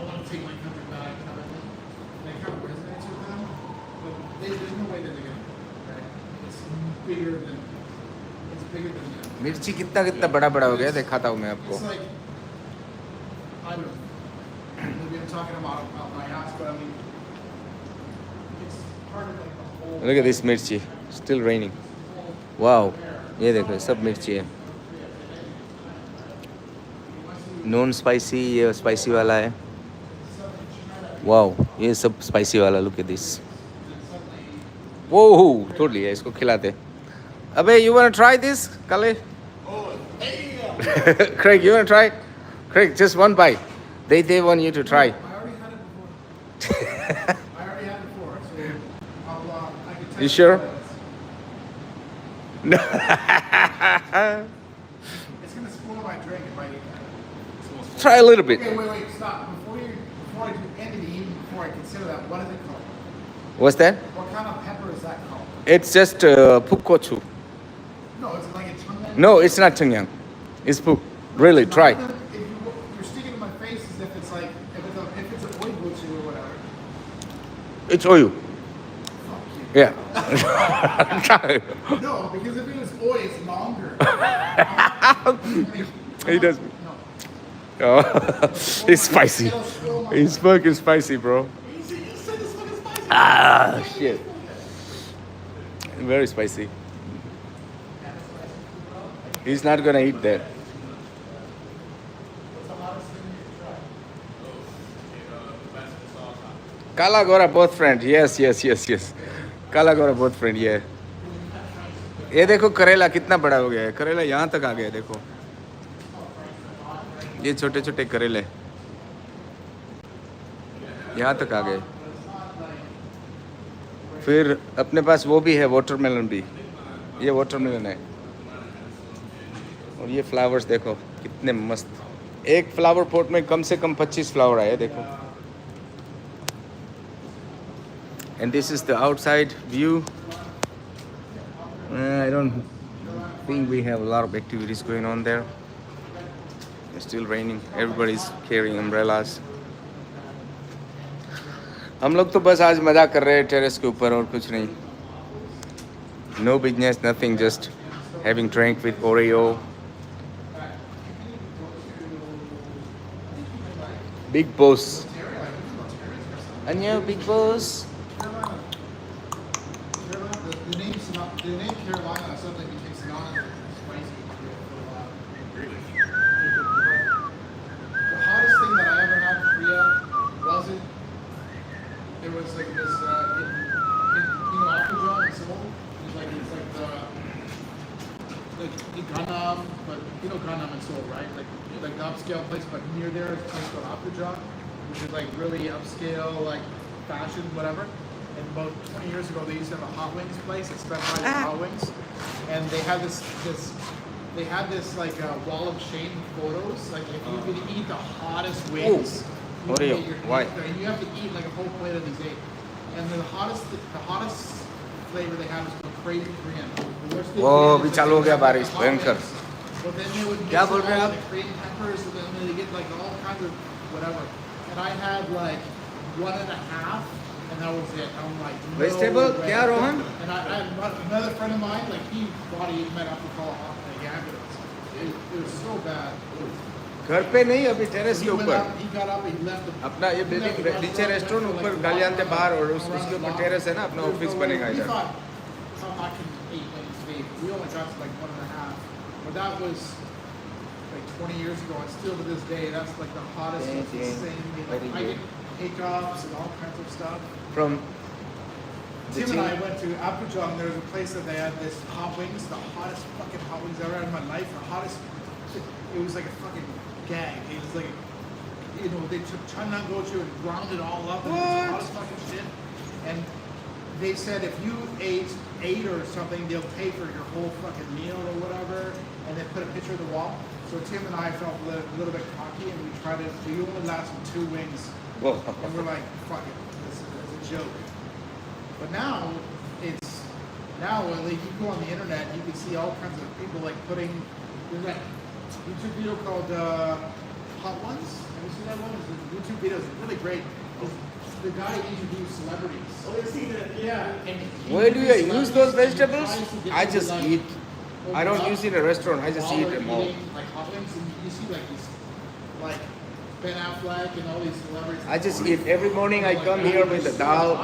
[SPEAKER 3] I want to take my country back, kind of thing. And it kind of resonates with them, but there's no way that they're gonna, right? It's bigger than them.
[SPEAKER 2] मिर्ची कितना कितना बड़ा बड़ा हो गया दिखाता हूँ मैं आपको
[SPEAKER 3] It's like, I don't know, maybe I'm talking about my ass, but I mean, it's part of like the whole.
[SPEAKER 2] look at this मिर्ची still raining wow ये देखो सब मिर्ची है नॉन स्पाइसी ये स्पाइसी वाला है वाओ ये सब स्पाइसी वाला look at this वो totally है इसको खिलाते अबे you wanna try this Kale Craig you wanna try Craig just one bite they want you to try
[SPEAKER 3] I already had it before, so I can tell
[SPEAKER 2] You sure?
[SPEAKER 3] It's gonna spoil my drink if I eat that.
[SPEAKER 2] try a little bit
[SPEAKER 3] Okay, wait, stop. Before I do anything, before I consider that, what is it called?
[SPEAKER 2] what's that
[SPEAKER 3] What kind of pepper is that called?
[SPEAKER 2] it's just pukgochu
[SPEAKER 3] No, it's like a chunga.
[SPEAKER 2] no it's not 청양 it's puk really try
[SPEAKER 3] You're sticking in my face as if it's like, if it's a oigochu or whatever.
[SPEAKER 2] it's oil
[SPEAKER 3] Fuck you.
[SPEAKER 2] yeah
[SPEAKER 3] No, because if it was oil, it's longer.
[SPEAKER 2] He does.
[SPEAKER 3] No.
[SPEAKER 2] Oh, it's spicy. It's fucking spicy, bro. Ah, shit. Very spicy. He's not gonna eat that. Kala Gora both friend. Yes. Kala Gora both friend. Yeah. ये देखो करेला कितना बड़ा हो गया है. करेला यहाँ तक आ गया है देखो. ये छोटे छोटे करेले यहाँ तक आ गए. फिर अपने पास वो भी है वाटरमेलन भी. ये वाटरमेलन है. और ये फ्लावर्स देखो कितने मस्त. एक फ्लावर पॉट में कम से कम 25 फ्लावर आए देखो. And this is the outside view. I don't think we have a lot of activities going on there. It's still raining. Everybody's carrying umbrellas. हम लोग तो बस आज मजा कर रहे हैं टेरेस के ऊपर और कुछ नहीं. No business, nothing, just having drink with Oreo. Big boss. Anya, big boss.
[SPEAKER 3] The name Carolina suddenly became synonymous with spicy for a while. The hottest thing that I ever had in Korea wasn't. There was like this, Apgujeong in Seoul. It's like the Gangnam, but Gangnam in Seoul, right? Like the upscale place, but near there is a place called Apgujeong, which is like really upscale, like fashion, whatever. And about 20 years ago, they used to have a hot wings place that specialized in hot wings, and they had this like wall of shame photos. Like if you could eat the hottest wings, you could
[SPEAKER 2] Oreo,
[SPEAKER 3] get your
[SPEAKER 2] why?
[SPEAKER 3] hands there, and you have to eat like a whole plate of these eight. And the hottest flavor they had was called Crazy Korean. The worst thing
[SPEAKER 2] वो
[SPEAKER 3] is
[SPEAKER 2] भी
[SPEAKER 3] that
[SPEAKER 2] चालू हो
[SPEAKER 3] they
[SPEAKER 2] गया
[SPEAKER 3] have, like,
[SPEAKER 2] बारिश,
[SPEAKER 3] hot
[SPEAKER 2] भयंकर.
[SPEAKER 3] wings, but then they would mix
[SPEAKER 2] क्या
[SPEAKER 3] it
[SPEAKER 2] बोल रहे हैं
[SPEAKER 3] all
[SPEAKER 2] आप?
[SPEAKER 3] with Korean peppers, and then they get like all kinds of whatever. And I had like 1.5. And that was it. I'm like, no
[SPEAKER 2] Vegetable?
[SPEAKER 3] way.
[SPEAKER 2] Yeah, Rohan?
[SPEAKER 3] And I had another friend of mine, like he thought he might have to call a ambulance. It was so bad.
[SPEAKER 2] घर पे नहीं अभी terrace के
[SPEAKER 3] He went
[SPEAKER 2] ऊपर.
[SPEAKER 3] up, he got up, he left the
[SPEAKER 2] अपना ये
[SPEAKER 3] he
[SPEAKER 2] building
[SPEAKER 3] left the
[SPEAKER 2] नीचे
[SPEAKER 3] restaurant,
[SPEAKER 2] restaurant
[SPEAKER 3] went for,
[SPEAKER 2] ऊपर
[SPEAKER 3] like,
[SPEAKER 2] गालियानते
[SPEAKER 3] walk
[SPEAKER 2] बाहर और
[SPEAKER 3] around
[SPEAKER 2] उसके
[SPEAKER 3] the
[SPEAKER 2] ऊपर
[SPEAKER 3] block.
[SPEAKER 2] टेरेस है ना अपना
[SPEAKER 3] There's
[SPEAKER 2] ऑफिस
[SPEAKER 3] no
[SPEAKER 2] बनेगा
[SPEAKER 3] way. We
[SPEAKER 2] इधर.
[SPEAKER 3] thought, I can eat wings today. We only got to like 1.5. But that was like 20 years ago, and still to this day, that's like the hottest, most insane. Like, I get hiccups and all kinds of stuff.
[SPEAKER 2] From
[SPEAKER 3] Tim and I went to Apgujeong. There was a place that they had this hot wings, the hottest fucking hot wings I've ever had in my life. The hottest. It was like a fucking gag. It was like, they took Chunnan Gochu and ground it all up. And it was the hottest fucking shit. And they said if you ate 8 or something, they'll pay for your whole fucking meal or whatever. And they put a picture of the wall. So Tim and I felt a little bit cocky, and we tried it. We only lasted 2 wings.
[SPEAKER 2] Whoa.
[SPEAKER 3] And we're like, fuck it, this is a joke. But now, like you go on the internet, you can see all kinds of people like putting, there's that YouTube video called Hot Ones. Have you seen that one? It's a YouTube video, it's really great. It's the guy interviews celebrities. Oh, you've seen it? Yeah. And he
[SPEAKER 2] Where do you
[SPEAKER 3] interviews
[SPEAKER 2] use those
[SPEAKER 3] celebrities and
[SPEAKER 2] vegetables?
[SPEAKER 3] tries to get
[SPEAKER 2] I
[SPEAKER 3] them to,
[SPEAKER 2] just
[SPEAKER 3] like,
[SPEAKER 2] eat. I don't
[SPEAKER 3] open
[SPEAKER 2] use it in
[SPEAKER 3] up
[SPEAKER 2] a restaurant. I just
[SPEAKER 3] while
[SPEAKER 2] eat
[SPEAKER 3] they're
[SPEAKER 2] them all.
[SPEAKER 3] eating, like hot wings, and you see like these, like Ben Affleck and all these celebrities.
[SPEAKER 2] I just eat. Every morning I come here with the dal,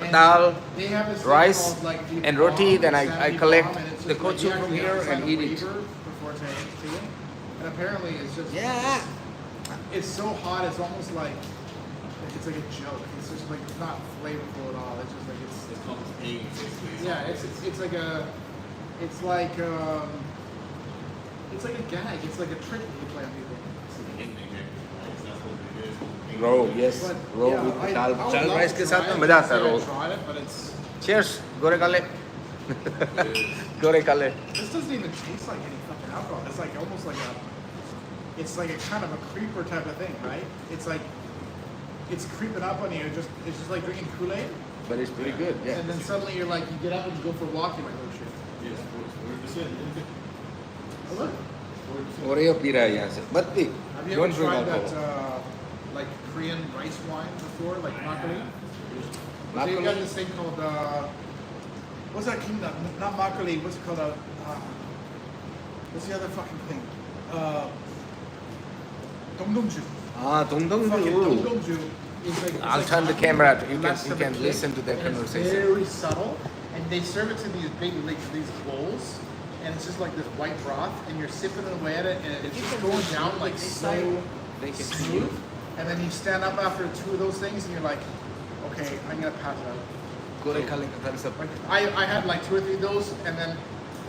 [SPEAKER 3] And
[SPEAKER 2] dal,
[SPEAKER 3] they have this thing
[SPEAKER 2] rice,
[SPEAKER 3] called, like, the
[SPEAKER 2] and roti,
[SPEAKER 3] bomb,
[SPEAKER 2] then
[SPEAKER 3] the
[SPEAKER 2] I
[SPEAKER 3] sandy
[SPEAKER 2] collect
[SPEAKER 3] bomb, and it's
[SPEAKER 2] the
[SPEAKER 3] just like you
[SPEAKER 2] kochu from
[SPEAKER 3] actually
[SPEAKER 2] here
[SPEAKER 3] have to
[SPEAKER 2] and
[SPEAKER 3] sign a
[SPEAKER 2] eat it.
[SPEAKER 3] waiver before it's handed to you. And apparently it's just
[SPEAKER 2] Yeah.
[SPEAKER 3] it's so hot. It's almost like it's like a joke. It's just like it's not flavorful at all. It's just like it's
[SPEAKER 1] called pain, basically.
[SPEAKER 3] yeah. It's like a it's like a gag. It's like a trick that you play on people.
[SPEAKER 2] Ro, yes.
[SPEAKER 3] But,
[SPEAKER 2] Ro
[SPEAKER 3] yeah,
[SPEAKER 2] with
[SPEAKER 3] I
[SPEAKER 2] dal.
[SPEAKER 3] would
[SPEAKER 2] Dal
[SPEAKER 3] love
[SPEAKER 2] rice
[SPEAKER 3] to
[SPEAKER 2] के
[SPEAKER 3] try
[SPEAKER 2] साथ
[SPEAKER 3] it.
[SPEAKER 2] में मजा आता है
[SPEAKER 3] I
[SPEAKER 2] row.
[SPEAKER 3] tried it, but it's
[SPEAKER 2] Cheers. गोरे काले. गोरे काले.
[SPEAKER 3] this doesn't even taste like any fucking alcohol. It's like almost like it's like a kind of a creeper type of thing, right? It's like it's creeping up on you. It's just like drinking Kool-Aid,
[SPEAKER 2] But it's pretty good. Yeah.
[SPEAKER 3] and then suddenly you're like, you get up and you go for a walk. You're like, oh shit.
[SPEAKER 1] Yes, 40%.
[SPEAKER 3] Oh, look.
[SPEAKER 2] Oreo P रहा है यहाँ से. But the
[SPEAKER 3] Have you
[SPEAKER 2] don't
[SPEAKER 3] ever
[SPEAKER 2] drink
[SPEAKER 3] tried that
[SPEAKER 2] alcohol.
[SPEAKER 3] like Korean rice wine before, like makgeolli? They've got
[SPEAKER 2] Makgeolli?
[SPEAKER 3] this thing called what's that king? Not makgeolli. What's it called? What's the other fucking thing? Dongdongju.
[SPEAKER 2] Ah,
[SPEAKER 3] Fucking
[SPEAKER 2] Dongdongju.
[SPEAKER 3] Dongdongju is like. It's
[SPEAKER 2] I'll
[SPEAKER 3] like
[SPEAKER 2] turn the
[SPEAKER 3] talking
[SPEAKER 2] camera up. You
[SPEAKER 3] less
[SPEAKER 2] can
[SPEAKER 3] of a kid,
[SPEAKER 2] listen to their
[SPEAKER 3] and
[SPEAKER 2] conversation.
[SPEAKER 3] It's very subtle, and they serve it to these big, like these bowls, and it's just like this white broth, and you're sipping away at it, and it's just going down like so smooth. And then you stand up after 2 of those things, and you're like, okay, I'm gonna pass out. Like I had like 2 or 3 of those, and then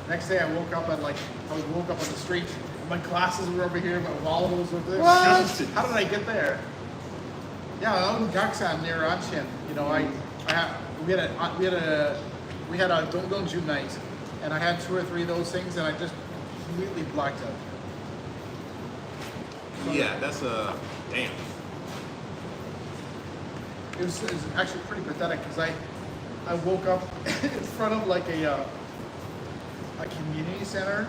[SPEAKER 3] next day I woke up on the street. My glasses were over here, my wallet was over there.
[SPEAKER 2] What?
[SPEAKER 3] How did I get there? Yeah, out in Gaksan near Anshin. You know, we had a Dongdongju night, and I had 2 or 3 of those things, and I just completely blacked out.
[SPEAKER 1] Yeah, that's a damn.
[SPEAKER 3] It was actually pretty pathetic because I woke up in front of like a community center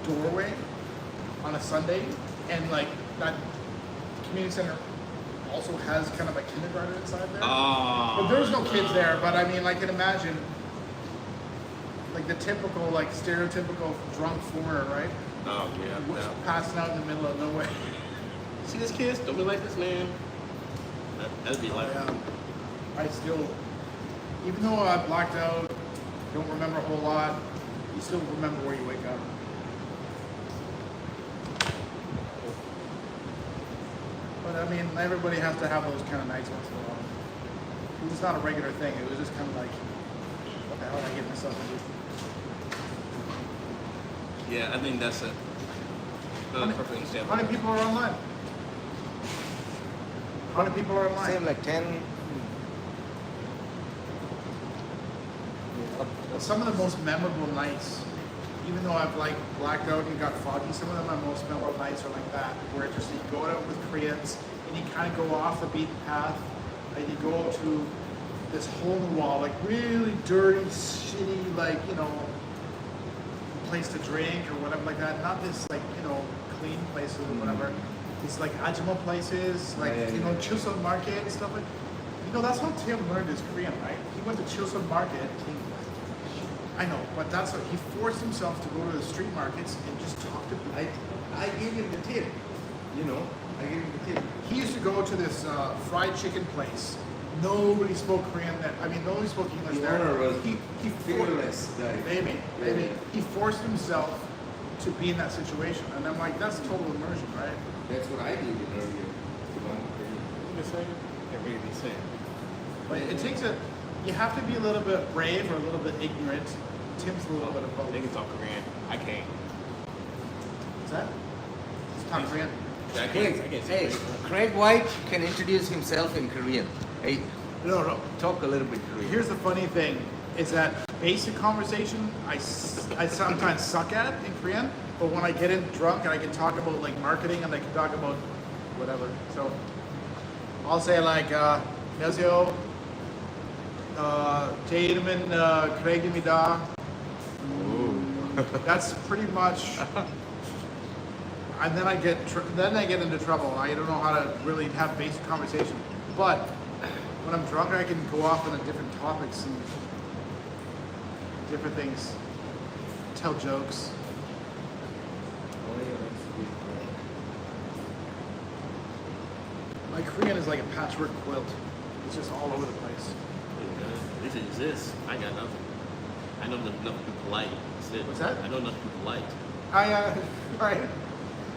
[SPEAKER 3] doorway on a Sunday, and like that community center also has kind of a kindergarten inside there. But there was no kids there. But I mean, I can imagine like the typical, like stereotypical drunk foreigner, right?
[SPEAKER 1] Oh yeah.
[SPEAKER 3] Passing out in the middle of nowhere.
[SPEAKER 1] See this kids? Don't be like this, man. That'd be like.
[SPEAKER 3] I still, even though I blacked out, don't remember a whole lot, you still remember where you wake up. But I mean, everybody has to have those kind of nights once in a while. It was not a regular thing. It was just kind of like, what the hell did I get myself into?
[SPEAKER 1] Yeah, I think that's a perfect example.
[SPEAKER 3] How many people are online? How many people are online?
[SPEAKER 2] Same like 10.
[SPEAKER 3] Some of the most memorable nights, even though I've like blacked out and got foggy, some of my most memorable nights are like that, where just you go out with Koreans and you kind of go off the beaten path, and you go to this hole in the wall, like really dirty, shitty, like, you know, place to drink or whatever like that. Not this like, you know, clean places or whatever. These like ajima places, like, you know, Chuseok Market and stuff like. You know, that's how Tim learned his Korean, right? He went to Chuseok Market. I know, but that's what he forced himself to go to the street markets and just talk to people.
[SPEAKER 2] I gave him the tip. You know, I gave him the tip.
[SPEAKER 3] He used to go to this fried chicken place. Nobody spoke Korean there. I mean, nobody spoke English
[SPEAKER 2] The
[SPEAKER 3] there.
[SPEAKER 2] owner was
[SPEAKER 3] he
[SPEAKER 2] fearless guy.
[SPEAKER 3] Maybe. He forced himself to be in that situation, and I'm like, that's total immersion, right?
[SPEAKER 2] That's what I did in earlier.
[SPEAKER 1] Everything saying.
[SPEAKER 3] But it takes you have to be a little bit brave or a little bit ignorant. Tim's a little bit of both.
[SPEAKER 1] They can talk Korean. I can't.
[SPEAKER 3] Is that? It's not Korean.
[SPEAKER 1] I
[SPEAKER 2] Hey,
[SPEAKER 1] can't say
[SPEAKER 2] hey,
[SPEAKER 1] Korean.
[SPEAKER 2] Craig White can introduce himself in Korean. Hey,
[SPEAKER 3] No.
[SPEAKER 2] talk a little bit Korean.
[SPEAKER 3] Here's the funny thing, is that basic conversation I sometimes suck at in Korean, but when I get in drunk and I can talk about like marketing and I can talk about whatever. So I'll say like, 안녕하세요. 제 이름은 Craig입니다. That's pretty much. And then I get into trouble. I don't know how to really have basic conversation. But when I'm drunk, I can go off on different topics and different things, tell jokes. My Korean is like a patchwork quilt. It's just all over the place.
[SPEAKER 1] This exists. I got nothing. I know enough to be polite. That's it.
[SPEAKER 3] What's that?
[SPEAKER 1] I know enough to be polite.
[SPEAKER 3] Right.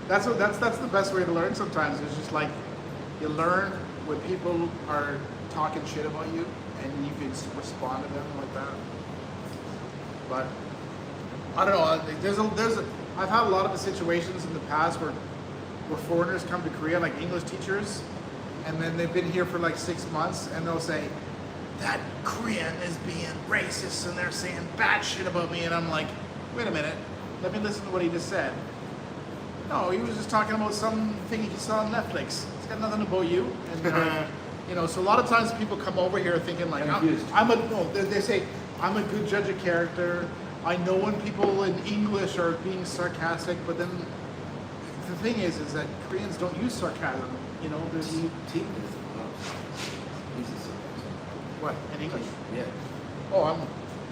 [SPEAKER 3] That's the best way to learn sometimes. It's just like you learn when people are talking shit about you and you can respond to them like that. But I don't know. I've had a lot of the situations in the past where foreigners come to Korea, like English teachers, and then they've been here for like 6 months, and they'll say, that Korean is being racist and they're saying bad shit about me, and I'm like, wait a minute, let me listen to what he just said. No, he was just talking about something he saw on Netflix. It's got nothing about you. And you know, so a lot of times people come over here thinking like, they say, I'm a good judge of character. I know when people in English are being sarcastic, but then the thing is that Koreans don't use sarcasm. You know, there's what in English?
[SPEAKER 2] Yeah.
[SPEAKER 3] Oh,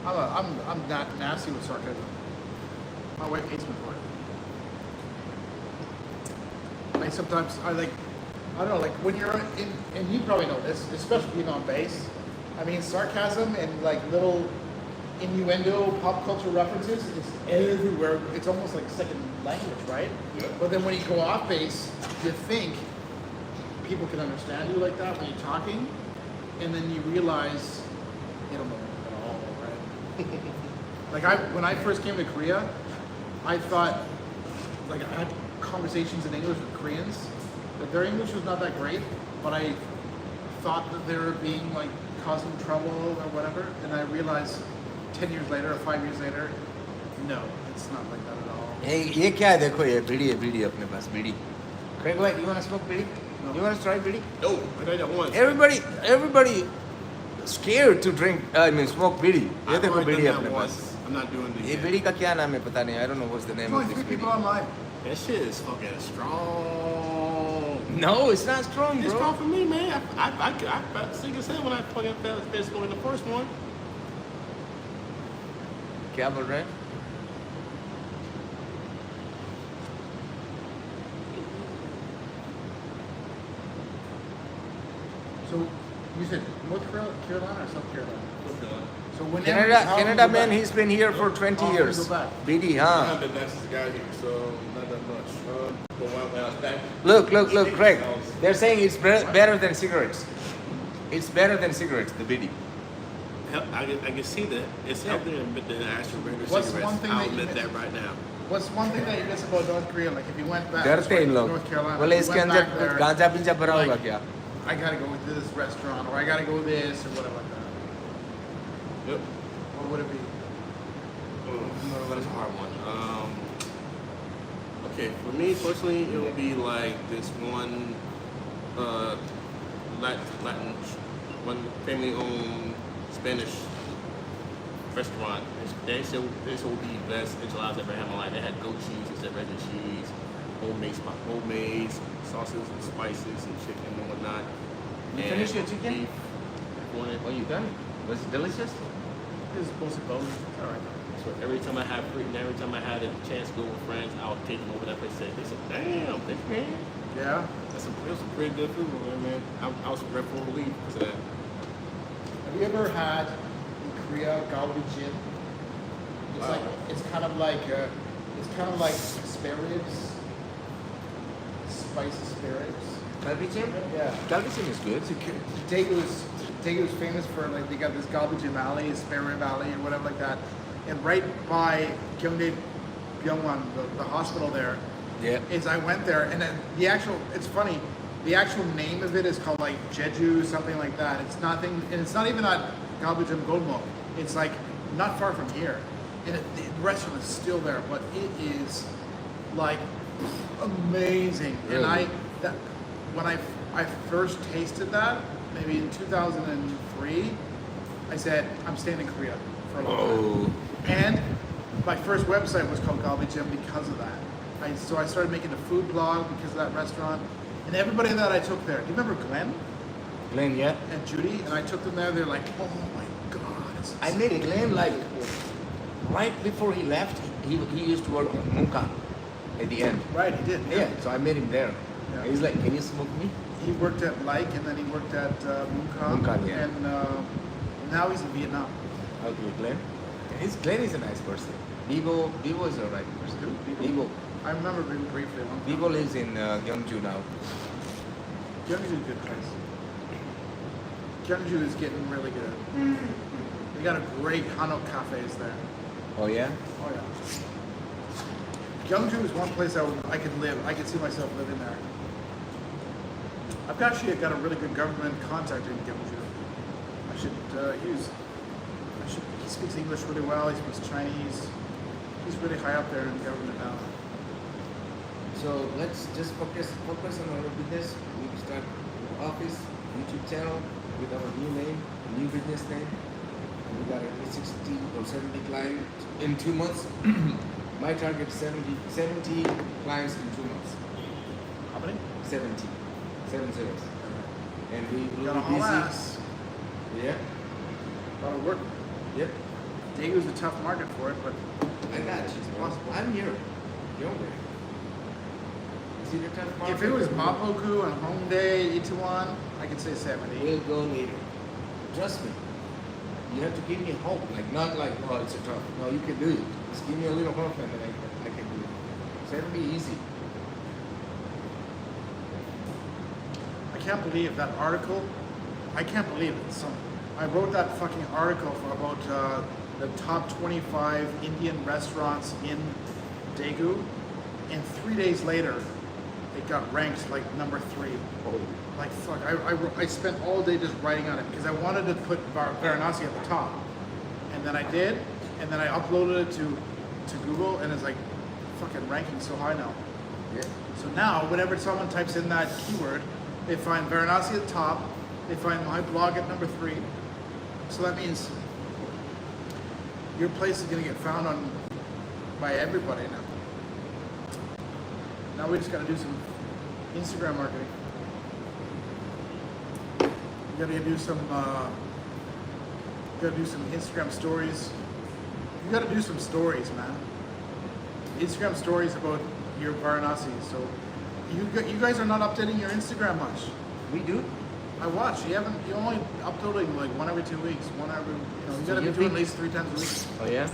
[SPEAKER 3] I'm not nasty with sarcasm. My wife hates me for it. I sometimes I don't know, like when you're in, and you probably know this, especially being on base. I mean, sarcasm and like little innuendo, pop culture references is everywhere. It's almost like second language, right?
[SPEAKER 1] Yeah.
[SPEAKER 3] But then when you go off base, you think people can understand you like that when you're talking, and then you realize you don't know at all, right? Like when I first came to Korea, I thought, like I had conversations in English with Koreans, that their English was not that great, but I thought that they were being like causing trouble or whatever, and I realized 10 years later or 5 years later, no, it's not like that at all.
[SPEAKER 2] Hey, ये क्या है देखो ये बीड़ी अपने पास बीड़ी. Craig White, you want to smoke bidi?
[SPEAKER 3] No.
[SPEAKER 2] You want to try bidi?
[SPEAKER 1] No, I got that once.
[SPEAKER 2] Everybody scared to drink. I mean smoke बीड़ी. ये
[SPEAKER 1] I've
[SPEAKER 2] देखो
[SPEAKER 1] already
[SPEAKER 2] बीड़ी
[SPEAKER 1] done
[SPEAKER 2] अपने
[SPEAKER 1] that
[SPEAKER 2] pass.
[SPEAKER 1] once. I'm not doing it
[SPEAKER 2] ये
[SPEAKER 1] again.
[SPEAKER 2] बीड़ी का क्या नाम है पता नहीं. I don't know what's the name
[SPEAKER 3] There's
[SPEAKER 2] of
[SPEAKER 3] only
[SPEAKER 2] this
[SPEAKER 3] 3 people
[SPEAKER 2] bidi.
[SPEAKER 3] online.
[SPEAKER 1] That shit is fucking strong.
[SPEAKER 2] No, it's not strong,
[SPEAKER 1] It's
[SPEAKER 2] bro.
[SPEAKER 1] strong for me, man. I felt sick as hell when I fucking felt smoking the first one.
[SPEAKER 2] क्या बोल रहे हैं?
[SPEAKER 3] So you said North Carolina or South Carolina? So when
[SPEAKER 2] Canada man, he's been here for 20
[SPEAKER 3] Oh,
[SPEAKER 2] years.
[SPEAKER 3] go back.
[SPEAKER 2] BD,
[SPEAKER 1] I
[SPEAKER 2] huh?
[SPEAKER 1] haven't been back since I got here, so not that much. But when I was back,
[SPEAKER 2] Look, Craig. They're saying it's better than cigarettes. It's better than cigarettes, the BD.
[SPEAKER 1] I can see that it's healthier than actual regular
[SPEAKER 3] What's
[SPEAKER 1] cigarettes.
[SPEAKER 3] one thing
[SPEAKER 1] I'll
[SPEAKER 3] that you
[SPEAKER 1] admit
[SPEAKER 3] miss?
[SPEAKER 1] that right now.
[SPEAKER 3] What's one thing that you miss about North Korea? Like if you went back
[SPEAKER 2] डरते हैं इन लोग.
[SPEAKER 3] North Carolina,
[SPEAKER 2] बोले
[SPEAKER 3] if you
[SPEAKER 2] इसके
[SPEAKER 3] went
[SPEAKER 2] अंदर
[SPEAKER 3] back there,
[SPEAKER 2] गांजा पिंजा भरा होगा
[SPEAKER 3] like,
[SPEAKER 2] क्या?
[SPEAKER 3] I gotta go to this restaurant or I gotta go this or whatever like that.
[SPEAKER 1] Yep.
[SPEAKER 3] What would it be?
[SPEAKER 1] That's a hard one. Okay, for me personally, it would be like this one Latin one family-owned Spanish restaurant. They said this will be the best enchiladas I've ever had in my life. They had goat cheese instead of regular cheese, homemade sauces and spices and chicken and whatnot.
[SPEAKER 2] You
[SPEAKER 1] And
[SPEAKER 2] finished your chicken?
[SPEAKER 1] beef. On it.
[SPEAKER 2] Oh, you done? Was it delicious?
[SPEAKER 3] It's mostly bonus. All right.
[SPEAKER 1] So every time I had a chance to go with friends, I would take them over that place. They said, "Damn, thanks, man.
[SPEAKER 3] Yeah.
[SPEAKER 1] That's some pretty good food over there, man." I was grateful to leave because of that.
[SPEAKER 3] Have you ever had in Korea galbijin? It's
[SPEAKER 1] Wow.
[SPEAKER 3] like it's kind of like spare ribs, spicy spare ribs.
[SPEAKER 2] Galbijin?
[SPEAKER 3] Yeah.
[SPEAKER 2] Galbijin is good.
[SPEAKER 3] Daegu's famous for like they got this Galbijin Alley, spare rib alley, or whatever like that, and right by Gyeongdae Byungwon, the hospital there.
[SPEAKER 2] Yeah.
[SPEAKER 3] Is I went there and then it's funny, the actual name of it is called like Jeju, something like that. It's nothing, and it's not even at Galbijin Golmok. It's like not far from here, and the restaurant is still there, but it is like amazing.
[SPEAKER 2] Really?
[SPEAKER 3] And when I first tasted that, maybe in 2003, I said I'm staying in Korea for a long time.
[SPEAKER 2] Oh.
[SPEAKER 3] And my first website was called Galbijin because of that. So I started making a food blog because of that restaurant. And everybody that I took there, do you remember Glenn
[SPEAKER 2] Glenn, yeah?
[SPEAKER 3] and Judy? And I took them there, they're like, oh my God.
[SPEAKER 2] I met Glenn like right before he left. He used to work on Mungkan at the end.
[SPEAKER 3] Right, he did.
[SPEAKER 2] Yeah, so I met him there.
[SPEAKER 3] Yeah.
[SPEAKER 2] He's like, can you smoke me?
[SPEAKER 3] He worked at Like and then he worked at Mungkan.
[SPEAKER 2] Mungkan, yeah.
[SPEAKER 3] And now he's in Vietnam.
[SPEAKER 2] Okay, Glenn. Glenn is a nice person. Bibo is a right person. Bibo.
[SPEAKER 3] I remember him briefly. One time.
[SPEAKER 2] Bibo lives in Gyeongju now.
[SPEAKER 3] Gyeongju is a good place. Gyeongju is getting really good. They got a great Hanok cafes there.
[SPEAKER 2] Oh yeah?
[SPEAKER 3] Oh yeah. Gyeongju is one place I could live. I could see myself living there. I've actually got a really good government contact in Gyeongju. He speaks English really well. He speaks Chinese. He's really high up there in government now.
[SPEAKER 2] So let's just focus on our business. We start office, YouTube channel with our new name, new business name. We got at least 60 or 70 clients in 2 months. My target is 70 clients in 2 months.
[SPEAKER 3] How many?
[SPEAKER 2] 70. 7 zeros. And we will
[SPEAKER 3] Got a
[SPEAKER 2] be
[SPEAKER 3] whole
[SPEAKER 2] busy.
[SPEAKER 3] ass.
[SPEAKER 2] Yeah.
[SPEAKER 3] A lot of work.
[SPEAKER 2] Yep.
[SPEAKER 3] Daegu's a tough market for it, but
[SPEAKER 2] I got you.
[SPEAKER 3] it's possible.
[SPEAKER 2] I'm here. You're there. Is it a tough market?
[SPEAKER 3] If it was Mapoku and Hongdae, Itaewon, I could say 70.
[SPEAKER 2] We'll go later. Trust me. You have to give me hope. Like, not like, oh, it's a tough. No, you can do it. Just give me a little hope and then I can do it. 70 easy.
[SPEAKER 3] I can't believe that article. I can't believe it. I wrote that fucking article for about the top 25 Indian restaurants in Daegu, and 3 days later, it got ranked like number 3.
[SPEAKER 2] Oh.
[SPEAKER 3] Like fuck, I spent all day just writing on it because I wanted to put Varanasi at the top, and then I did, and then I uploaded it to Google, and it's like fucking ranking so high now.
[SPEAKER 2] Yeah.
[SPEAKER 3] So now, whenever someone types in that keyword, they find Varanasi at the top, they find my blog at number 3. So that means your place is gonna get found by everybody now. Now we just gotta do some Instagram marketing. You gotta do some Instagram stories. You gotta do some stories, man. Instagram stories about your Varanasi. So you guys are not updating your Instagram much.
[SPEAKER 2] We do?
[SPEAKER 3] I watch. You're only uploading like one every 2 weeks. You gotta
[SPEAKER 2] you
[SPEAKER 3] be doing
[SPEAKER 2] think-
[SPEAKER 3] at least 3 times a week.
[SPEAKER 2] Oh, yeah?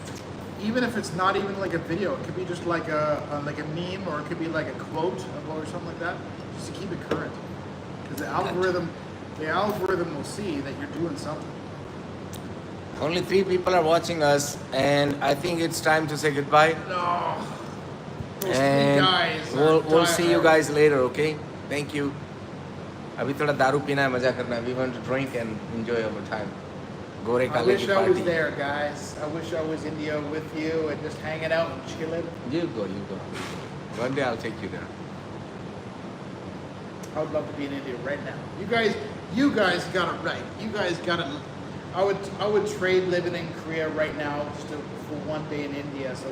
[SPEAKER 3] Even if it's not even like a video, it could be just like a meme, or it could be like a quote or something like that, just to keep it current. Because the algorithm will see that you're doing something.
[SPEAKER 2] Only 3 people are watching us, and I think it's time to say goodbye.
[SPEAKER 3] No. Those
[SPEAKER 2] And
[SPEAKER 3] 3 guys.
[SPEAKER 2] we'll see you guys later, okay? Thank you. अभी थोड़ा दारू पीना है, मजा करना है. We want to drink and enjoy our time. Gore
[SPEAKER 3] I
[SPEAKER 2] Kale
[SPEAKER 3] wish
[SPEAKER 2] ki
[SPEAKER 3] I was
[SPEAKER 2] party.
[SPEAKER 3] there, guys. I wish I was India with you and just hanging out and chilling.
[SPEAKER 2] You go. One day I'll take you there.
[SPEAKER 3] I would love to be in India right now. You guys got it right. You guys got it. I would trade living in Korea right now for one day in India. So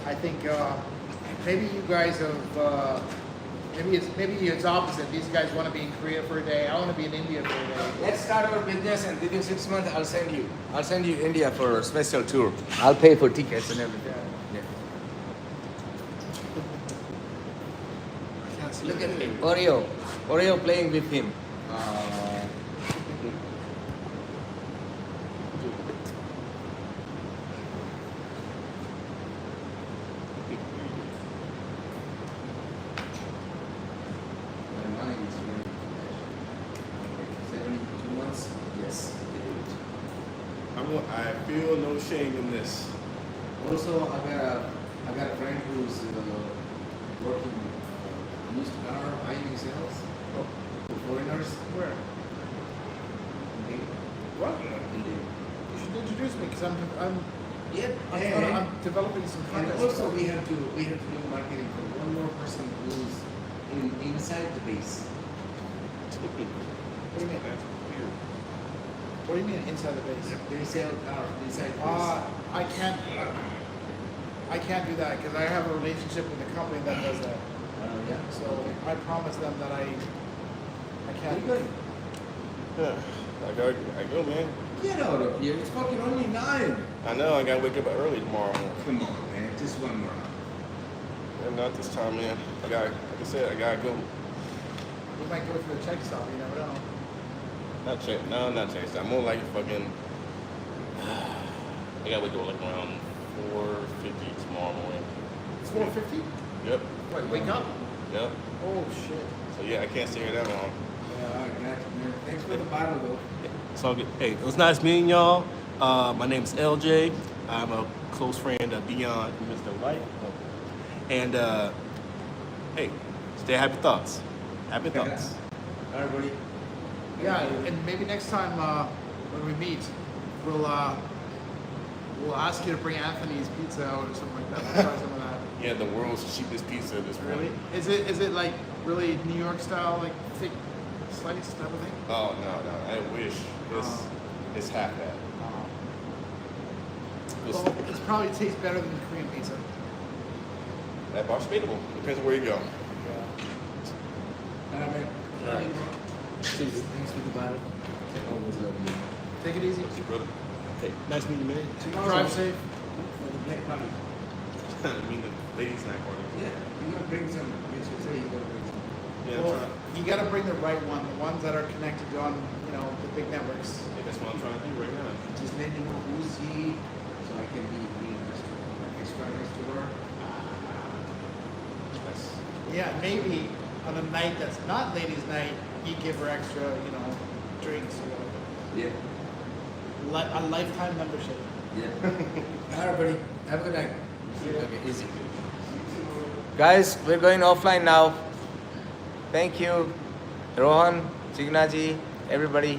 [SPEAKER 3] I think maybe you guys have maybe it's opposite. These guys want to be in Korea for a day. I want to be in India for a day.
[SPEAKER 2] Let's start our business, and within 6 months I'll send you India for a special tour. I'll pay for tickets and everything. Yeah.
[SPEAKER 3] I can't see
[SPEAKER 2] Look
[SPEAKER 3] it.
[SPEAKER 2] at him, Oreo playing with him. My mind is very fresh. 72 months? Yes.
[SPEAKER 1] I feel no shame in this.
[SPEAKER 2] Also, I got a friend who's working used car buying and sales for foreigners.
[SPEAKER 3] Where? What? You should introduce me because I'm developing some
[SPEAKER 2] And
[SPEAKER 3] content.
[SPEAKER 2] also we have to do marketing for one more person who's inside the base.
[SPEAKER 3] What do you mean? What do you mean inside the base?
[SPEAKER 2] They sell cars inside the base.
[SPEAKER 3] I can't do that because I have a relationship with a company that does that.
[SPEAKER 2] Yeah.
[SPEAKER 3] So I promise them that I
[SPEAKER 2] Where
[SPEAKER 3] can't.
[SPEAKER 2] you going?
[SPEAKER 1] Yeah, I go, man.
[SPEAKER 2] Get out of here! It's fucking only 9.
[SPEAKER 1] I know, I gotta wake up early tomorrow.
[SPEAKER 2] Come on, man. Just one more.
[SPEAKER 1] And not this time, man. Like I said, I gotta go.
[SPEAKER 3] We might go for a check stop. You never know.
[SPEAKER 1] Not chase. I'm more like fucking. I gotta wake up like around 4:50 tomorrow morning.
[SPEAKER 3] It's 4:50.
[SPEAKER 1] Yep.
[SPEAKER 3] What? Wake up?
[SPEAKER 1] Yep.
[SPEAKER 3] Oh shit.
[SPEAKER 1] So yeah, I can't stay here that long.
[SPEAKER 2] Yeah, I got you, man. Thanks for the bottle, though.
[SPEAKER 1] It's all good. Hey, it was nice meeting y'all. My name is LJ. I'm a close friend of Beyond Mr. White. And hey, stay happy thoughts. Happy thoughts.
[SPEAKER 2] All right, buddy.
[SPEAKER 3] Yeah, and maybe next time when we meet, we'll ask you to bring Anthony's pizza out or something like that. We'll try some of that.
[SPEAKER 1] Yeah, the world's cheapest pizza this
[SPEAKER 3] Really?
[SPEAKER 1] morning.
[SPEAKER 3] Is it like really New York style, like thick slice type of thing?
[SPEAKER 1] Oh no, I wish. It's half that.
[SPEAKER 3] Well, it probably tastes better than the Korean pizza.
[SPEAKER 1] That bar's debatable. Depends on where you go.
[SPEAKER 2] All right, man.
[SPEAKER 1] All right.
[SPEAKER 2] Cheers. Thanks for the bottle. Always love you.
[SPEAKER 3] Take it easy.
[SPEAKER 1] See, brother. Hey, nice meeting you, man.
[SPEAKER 3] Drive safe.
[SPEAKER 2] For the black party.
[SPEAKER 1] I mean, Ladies snack corner.
[SPEAKER 2] Yeah, you're gonna bring some. You should say you're gonna bring some.
[SPEAKER 1] Yeah, I'm
[SPEAKER 3] Well,
[SPEAKER 1] trying.
[SPEAKER 3] you got to bring the right one, the ones that are connected on, you know, the big networks.
[SPEAKER 1] Yeah, that's what I'm trying to do right now.
[SPEAKER 2] Just let me know who's he, so I can be extra nice to her.
[SPEAKER 1] That's,
[SPEAKER 3] Yeah, maybe on a night that's not ladies' night, you give her extra, you know, drinks or whatever.
[SPEAKER 2] Yeah.
[SPEAKER 3] A lifetime membership.
[SPEAKER 2] Yeah. All right, buddy. Have a good night. Okay, easy. Guys, we're going offline now. Thank you, Rohan, Chignaji, everybody.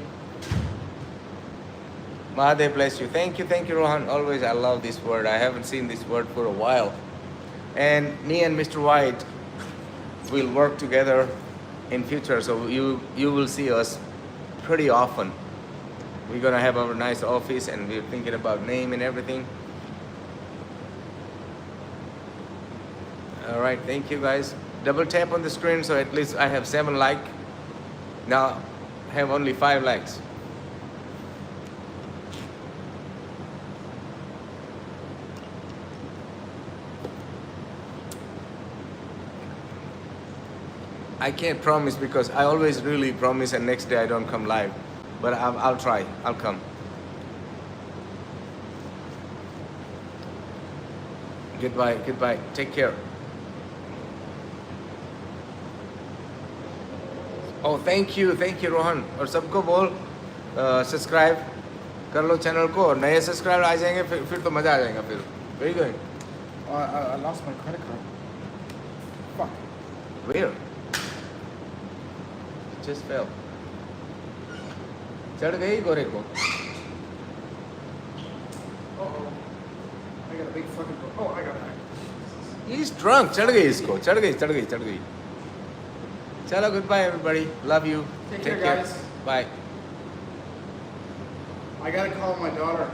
[SPEAKER 2] Mahadev bless you. Thank you, Rohan. Always, I love this word. I haven't seen this word for a while. And me and Mr. White will work together in future. So you will see us pretty often. We're gonna have our nice office, and we're thinking about name and everything. All right, thank you guys. Double tap on the screen so at least I have 7 likes. Now I have only 5 likes. I can't promise because I always really promise and next day I don't come live. But I'll try. I'll come. Goodbye. Take care. Oh, thank you, Rohan. और सबको बोल subscribe कर लो channel को और नए subscriber आ जाएंगे फिर तो मज़ा आ जाएगा फिर. Where are you going?
[SPEAKER 3] I lost my credit card. Fuck.
[SPEAKER 2] Where? Just fell. चढ़ गई गोरे को.
[SPEAKER 3] Uh-oh. I got a big fucking... Oh, I got that.
[SPEAKER 2] He's drunk. चढ़ गई इसको. चढ़ गई. Chalo, goodbye everybody. Love you.
[SPEAKER 3] Take care, guys.
[SPEAKER 2] Bye.
[SPEAKER 3] I gotta call my daughter.